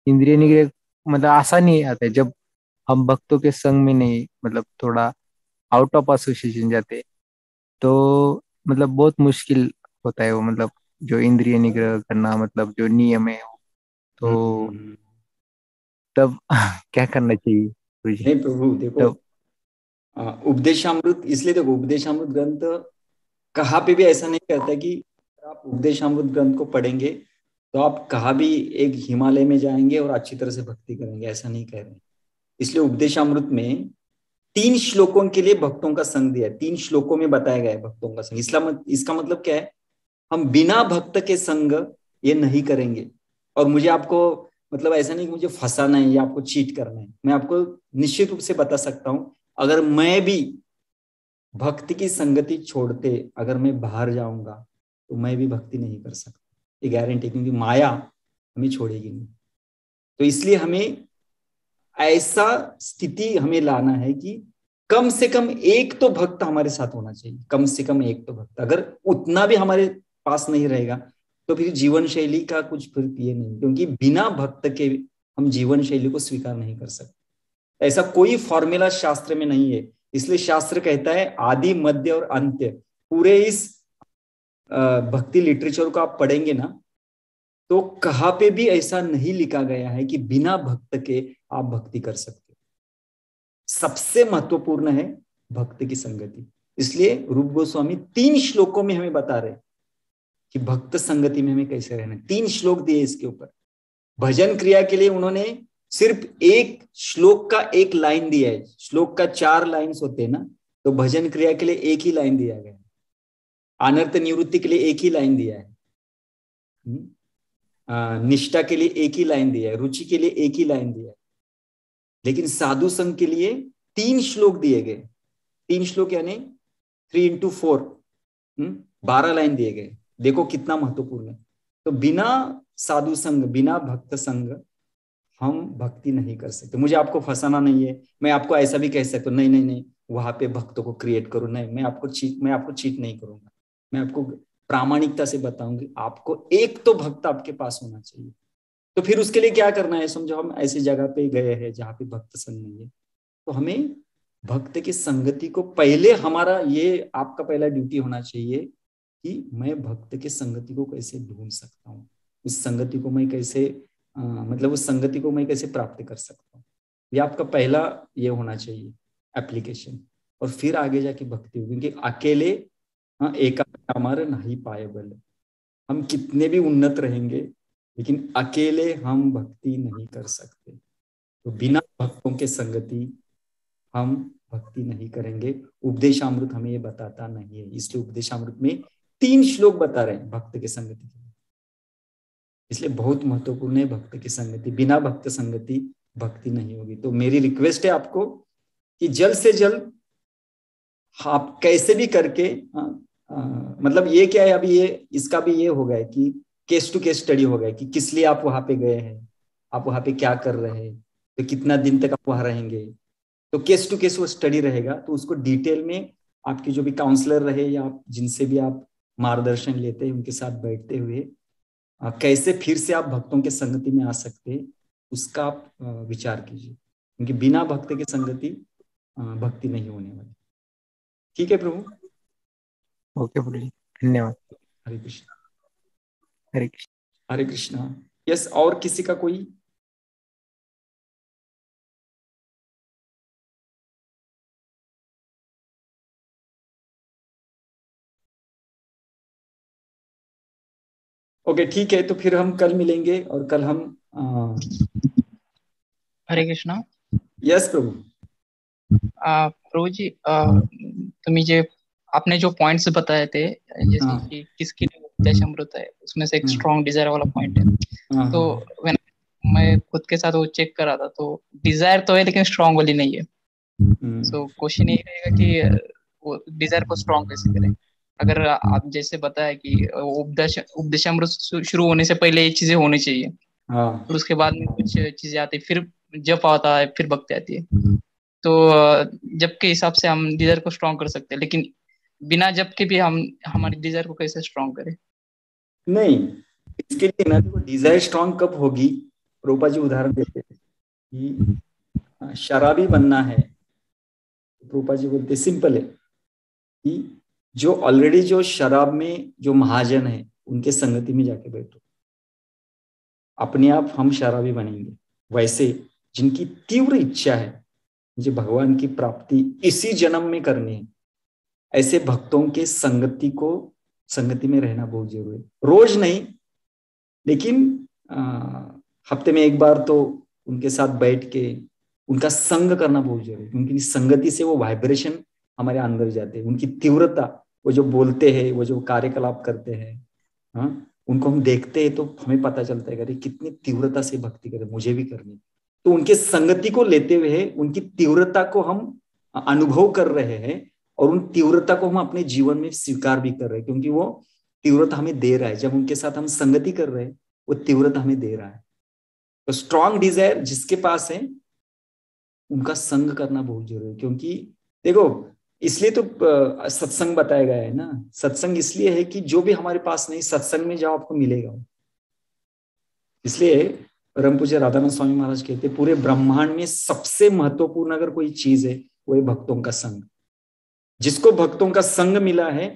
इंद्रिय निग्रह मतलब आसानी आता है जब हम भक्तों के संग में नहीं, मतलब थोड़ा आउट ऑफ एसोसिएशन जाते, तो मतलब बहुत मुश्किल होता है वो, मतलब जो इंद्रिय निग्रह करना, मतलब जो नियम है। तो तब क्या करना चाहिए जी? नहीं प्रभु देखो, उपदेशामृत, इसलिए देखो उपदेशामृत ग्रंथ कहाँ पे भी ऐसा नहीं कहता कि आप उपदेशामृत ग्रंथ को पढ़ेंगे तो आप कहाँ भी एक हिमालय में जाएंगे और अच्छी तरह से भक्ति करेंगे, ऐसा नहीं कह रहे। इसलिए उपदेशामृत में 3 श्लोकों के लिए भक्तों का संग दिया है। 3 श्लोकों में बताया गया है भक्तों का संग। इसका मतलब क्या है? हम बिना भक्त के संग ये नहीं करेंगे। और मुझे आपको मतलब ऐसा नहीं कि मुझे फंसाना है या आपको चीट करना है। मैं आपको निश्चित रूप से बता सकता हूं, अगर मैं भी भक्ति की संगति छोड़ते अगर मैं बाहर जाऊंगा तो मैं भी भक्ति नहीं कर सकता, ये गारंटी, क्योंकि माया हमें छोड़ेगी नहीं। तो इसलिए हमें ऐसा स्थिति हमें लाना है कि कम से कम एक तो भक्त हमारे साथ होना चाहिए, कम से कम एक तो भक्त। अगर उतना भी हमारे पास नहीं रहेगा तो फिर जीवन शैली का कुछ फिर ये नहीं, क्योंकि बिना भक्त के हम जीवन शैली को स्वीकार नहीं कर सकते। ऐसा कोई फॉर्मूला शास्त्र में नहीं है। इसलिए शास्त्र कहता है आदि मध्य और अंत्य। पूरे इस भक्ति लिटरेचर को आप पढ़ेंगे ना, तो कहाँ पे भी ऐसा नहीं लिखा गया है कि बिना भक्त के आप भक्ति कर सकते। सबसे महत्वपूर्ण है भक्त की संगति। इसलिए रूप गोस्वामी 3 श्लोकों में हमें बता रहे कि भक्त संगति में हमें कैसे रहना। 3 श्लोक दिए इसके ऊपर। भजन क्रिया के लिए उन्होंने सिर्फ एक श्लोक का एक लाइन दिया है। श्लोक का 4 लाइन्स होते हैं ना, तो भजन क्रिया के लिए एक ही लाइन दिया गया है, अनर्थ निवृत्ति के लिए एक ही लाइन दिया है, निष्ठा के लिए एक ही लाइन दिया है, रुचि के लिए एक ही लाइन दिया है। लेकिन साधु संघ के लिए 3 श्लोक दिए गए। 3 श्लोक यानी 3 into 4, 12 लाइन दिए गए। देखो कितना महत्वपूर्ण है। तो बिना साधु संघ, बिना भक्त संघ हम भक्ति नहीं कर सकते। मुझे आपको फंसाना नहीं है, मैं आपको ऐसा भी कह सकता हूँ नहीं नहीं नहीं वहां पे भक्तों को क्रिएट करो, नहीं, मैं आपको चीट नहीं करूंगा। मैं आपको प्रामाणिकता से बताऊंगी, आपको एक तो भक्त आपके पास होना चाहिए। तो फिर उसके लिए क्या करना है? समझो हम ऐसी जगह पे गए हैं जहाँ पे भक्त संग नहीं है, तो हमें भक्त की संगति को पहले, हमारा ये आपका पहला ड्यूटी होना चाहिए कि मैं भक्त की संगति को कैसे ढूंढ सकता हूँ, उस संगति को मैं कैसे मतलब उस संगति को मैं कैसे प्राप्त कर सकता हूँ। ये आपका पहला ये होना चाहिए एप्लीकेशन। और फिर आगे जाके भक्ति होगी, क्योंकि अकेले एक हमारे नहीं पाए बल। हम कितने भी उन्नत रहेंगे लेकिन अकेले हम भक्ति नहीं कर सकते। तो बिना भक्तों के संगति हम भक्ति नहीं करेंगे। उपदेशामृत हमें ये बताता नहीं है, इसलिए उपदेशामृत में 3 श्लोक बता रहे हैं भक्त के संगति के लिए। इसलिए बहुत महत्वपूर्ण है भक्त की संगति। बिना भक्त संगति भक्ति नहीं होगी। तो मेरी रिक्वेस्ट है आपको कि जल्द से जल्द आप कैसे भी करके मतलब ये क्या है, अभी ये इसका भी ये हो गया है कि केस टू केस स्टडी हो गया कि किस लिए आप वहां पे गए हैं, आप वहां पे क्या कर रहे हैं, तो कितना दिन तक आप वहां रहेंगे। तो केस टू केस वो स्टडी रहेगा। तो उसको डिटेल में आपके जो भी काउंसलर रहे या आप जिनसे भी आप मार्गदर्शन लेते हैं उनके साथ बैठते हुए कैसे फिर से आप भक्तों के संगति में आ सकते हैं, उसका आप विचार कीजिए। क्योंकि बिना भक्त की संगति भक्ति नहीं होने वाली। ठीक है प्रभु? ओके प्रभु जी, धन्यवाद। हरे कृष्णा। हरे कृष्णा। हरे कृष्णा। यस, और किसी का कोई? ओके ठीक है, तो फिर हम कल मिलेंगे और कल हम हरे कृष्णा। यस प्रभु। प्रभु जी, तुम्हें जो आपने जो पॉइंट्स बताए थे, जैसे कि किसके लिए उपदेशामृत है, उसमें से एक स्ट्रॉन्ग डिजायर वाला पॉइंट है। तो मैं खुद के साथ वो चेक कर रहा था, तो डिजायर तो है लेकिन स्ट्रॉन्ग वाली नहीं है। तो क्वेश्चन ये रहेगा कि वो डिजायर को स्ट्रॉन्ग कैसे करें। अगर आप जैसे बताया कि उपदेशामृत शुरू होने से पहले ये चीजें होनी चाहिए, फिर उसके बाद में कुछ चीजें आती, फिर जप आता है, फिर भक्ति आती है। तो जप के हिसाब से हम डिजायर को स्ट्रॉन्ग कर सकते हैं, लेकिन बिना जप के भी हम हमारी डिजायर को कैसे स्ट्रॉन्ग करें? नहीं, इसके लिए ना देखो, डिजायर स्ट्रॉन्ग कब होगी? रूपा जी उदाहरण देते हैं कि शराबी बनना है। रूपा जी बोलते सिंपल है कि जो ऑलरेडी जो शराब में जो महाजन है उनके संगति में जाके बैठो, अपने आप हम शराबी बनेंगे। वैसे जिनकी तीव्र इच्छा है मुझे भगवान की प्राप्ति इसी जन्म में करनी है, ऐसे भक्तों के संगति में रहना बहुत जरूरी है। रोज नहीं, लेकिन हफ्ते में एक बार तो उनके साथ बैठ के उनका संग करना बहुत जरूरी है। उनकी संगति से वो वाइब्रेशन हमारे अंदर जाते हैं, उनकी तीव्रता, वो जो बोलते हैं, वो जो कार्यकलाप करते हैं, उनको हम देखते हैं तो हमें पता चलता है कि कितनी तीव्रता से भक्ति करें, मुझे भी करनी। तो उनके संगति को लेते हुए उनकी तीव्रता को हम अनुभव कर रहे हैं और उन तीव्रता को हम अपने जीवन में स्वीकार भी कर रहे हैं, क्योंकि वो तीव्रता हमें दे रहा है। जब उनके साथ हम संगति कर रहे हैं वो तीव्रता हमें दे रहा है। तो स्ट्रॉन्ग डिजायर जिसके पास है उनका संग करना बहुत जरूरी है। क्योंकि देखो, इसलिए तो सत्संग बताया गया है ना। सत्संग इसलिए है कि जो भी हमारे पास नहीं, सत्संग में जाओ आपको मिलेगा। इसलिए परम पूज्य राधानंद स्वामी महाराज कहते हैं पूरे ब्रह्मांड में सबसे महत्वपूर्ण अगर कोई चीज है वो है भक्तों का संग। जिसको भक्तों का संग मिला है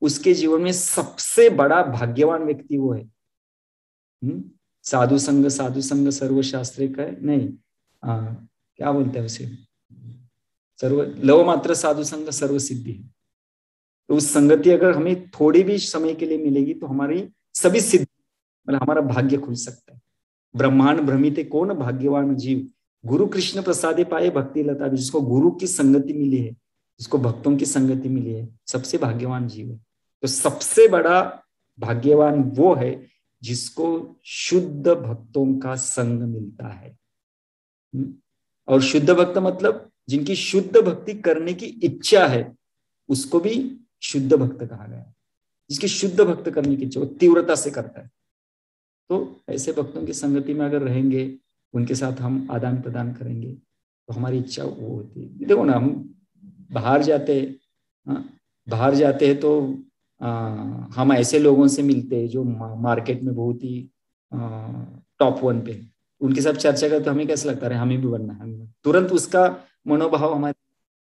उसके जीवन में सबसे बड़ा भाग्यवान व्यक्ति वो है। साधु संग सर्वशास्त्रे का नहीं, क्या बोलते हैं उसे, लव मात्र साधु संग सर्व सिद्धि। तो उस संगति अगर हमें थोड़ी भी समय के लिए मिलेगी तो हमारी सभी सिद्धि, मतलब हमारा भाग्य खुल सकता है। ब्रह्मांड भ्रमिते कौन भाग्यवान जीव, गुरु कृष्ण प्रसादे पाए भक्ति लता, जिसको गुरु की संगति मिली है, जिसको भक्तों की संगति मिली है, सबसे भाग्यवान जीव है। तो सबसे बड़ा भाग्यवान वो है जिसको शुद्ध भक्तों का संग मिलता है। और शुद्ध भक्त मतलब जिनकी शुद्ध भक्ति करने की इच्छा है, उसको भी शुद्ध भक्त कहा गया है। जिसकी शुद्ध भक्त करने की इच्छा, वो तीव्रता से करता है। तो ऐसे भक्तों की संगति में अगर रहेंगे, उनके साथ हम आदान प्रदान करेंगे, तो हमारी इच्छा वो होती है। देखो ना, हम बाहर जाते हैं तो हम ऐसे लोगों से मिलते हैं जो मार्केट में बहुत ही टॉप 1 पे, उनके साथ चर्चा करते, हमें कैसा लगता है, हमें भी बनना है, तुरंत उसका मनोभाव हमारे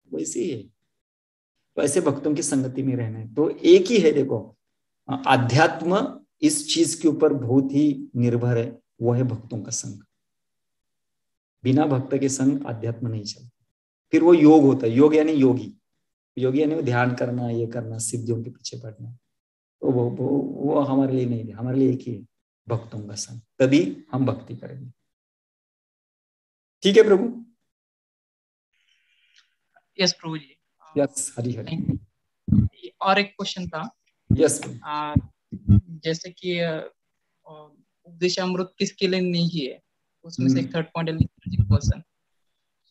वैसे ही है। तो ऐसे भक्तों की संगति में रहना है। तो एक ही है, देखो, आध्यात्म इस चीज के ऊपर बहुत ही निर्भर है, वो है भक्तों का संग। बिना भक्त के संग आध्यात्म नहीं चलता। फिर वो योग होता है, योग यानी योगी, योगी यानी वो ध्यान करना, ये करना, सिद्धियों के पीछे पड़ना। तो वो हमारे लिए नहीं है, हमारे लिए एक ही है, भक्तों का संग, तभी हम भक्ति करेंगे। ठीक है प्रभु? यस प्रभु जी। यस, हरि हरि। और एक क्वेश्चन था। यस। जैसे कि उपदेशामृत किसके लिए नहीं है, उसमें से एक थर्ड पॉइंट है पर्सन।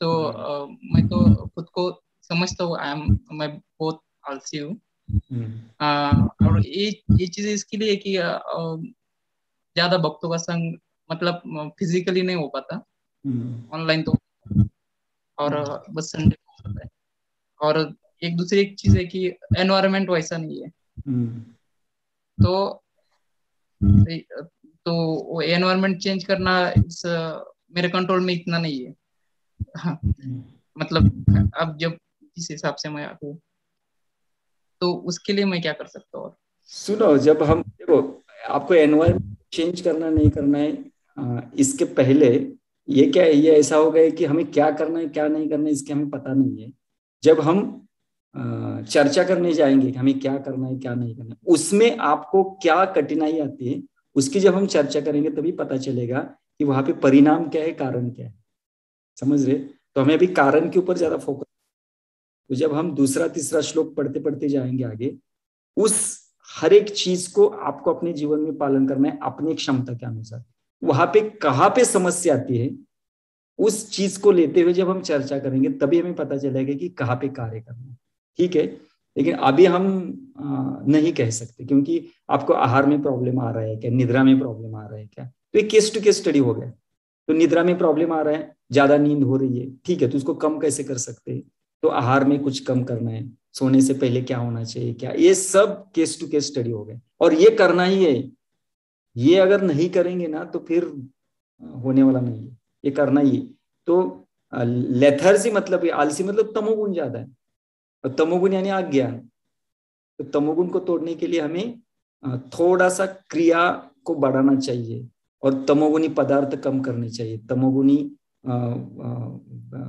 तो मैं तो खुद को समझता हूँ, मैं बहुत आलसी हूँ। और ये चीज इसके लिए कि ज्यादा भक्तों का संग मतलब फिजिकली नहीं हो पाता, ऑनलाइन तो, और बस संडे को होता है। और एक दूसरी एक चीज है कि एनवायरनमेंट वैसा नहीं है। तो वो एनवायरनमेंट चेंज करना मेरे कंट्रोल में इतना नहीं है। मतलब अब जब जिस हिसाब से मैं हूँ, तो उसके लिए मैं क्या कर सकता हूँ? सुनो, जब हम, देखो, आपको एनवायरनमेंट चेंज करना नहीं करना है, इसके पहले ये क्या है, ये ऐसा हो गया कि हमें क्या करना है क्या नहीं करना है इसके हमें पता नहीं है। जब हम चर्चा करने जाएंगे कि हमें क्या करना है क्या नहीं करना है, उसमें आपको क्या कठिनाई आती है, उसकी जब हम चर्चा करेंगे तभी पता चलेगा कि वहां पे परिणाम क्या है, कारण क्या है। समझ रहे? तो हमें अभी कारण के ऊपर ज्यादा फोकस। तो जब हम दूसरा तीसरा श्लोक पढ़ते पढ़ते जाएंगे आगे, उस हर एक चीज को आपको अपने जीवन में पालन करना है अपनी क्षमता के अनुसार। वहां पे कहाँ पे समस्या आती है, उस चीज को लेते हुए जब हम चर्चा करेंगे तभी हमें पता चलेगा कि कहाँ पे कार्य करना है। ठीक है? लेकिन अभी हम नहीं कह सकते, क्योंकि आपको आहार में प्रॉब्लम आ रहा है क्या, निद्रा में प्रॉब्लम आ रहा है क्या, तो ये केस टू केस स्टडी हो गया। तो निद्रा में प्रॉब्लम आ रहा है, ज्यादा नींद हो रही है, ठीक है, तो उसको कम कैसे कर सकते हैं? तो आहार में कुछ कम करना है, सोने से पहले क्या होना चाहिए, क्या, ये सब केस टू केस स्टडी हो गए। और ये करना ही है, ये अगर नहीं करेंगे ना तो फिर होने वाला नहीं है, ये करना ही है। तो लेथर्जी मतलब आलसी मतलब तमोगुण ज्यादा है, और तमोगुण यानी अज्ञान। तो तमोगुण को तोड़ने के लिए हमें थोड़ा सा क्रिया को बढ़ाना चाहिए, और तमोगुणी पदार्थ कम करने चाहिए, तमोगुणी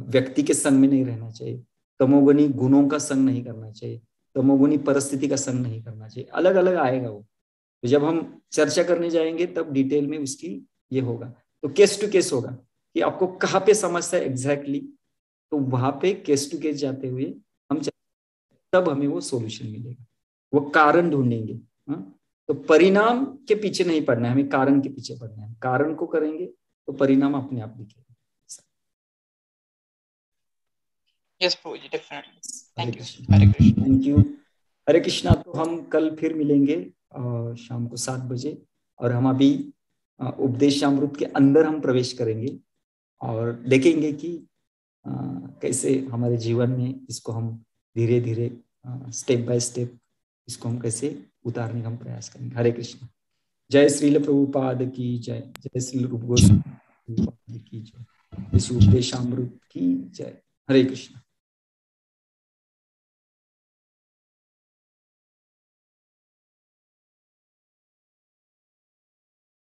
व्यक्ति के संग में नहीं रहना चाहिए, तमोगुणी गुणों का संग नहीं करना चाहिए, तमोगुणी परिस्थिति का संग नहीं करना चाहिए। अलग अलग आएगा वो, तो जब हम चर्चा करने जाएंगे तब डिटेल में उसकी ये होगा। तो केस टू केस होगा कि आपको कहाँ पे समस्या एग्जैक्टली, तो वहां पे केस टू केस जाते हुए हम तब हमें वो सॉल्यूशन मिलेगा, वो कारण ढूंढेंगे। तो परिणाम के पीछे नहीं पड़ना है, हमें कारण के पीछे पड़ना है। कारण को करेंगे तो परिणाम अपने आप दिखेगा। यस प्रभु जी, definitely. Thank you, Hare Krishna. Thank you, Hare Krishna. तो हम कल फिर मिलेंगे शाम को 7 बजे, और हम अभी उपदेशामृत के अंदर हम प्रवेश करेंगे और देखेंगे कि कैसे हमारे जीवन में इसको हम धीरे धीरे स्टेप बाय स्टेप इसको हम कैसे उतारने का हम प्रयास करेंगे। हरे कृष्ण। जय श्रील प्रभुपाद की जय, जय श्री रूप गोस्वामी की जय, इस उपदेशामृत की जय। हरे कृष्ण।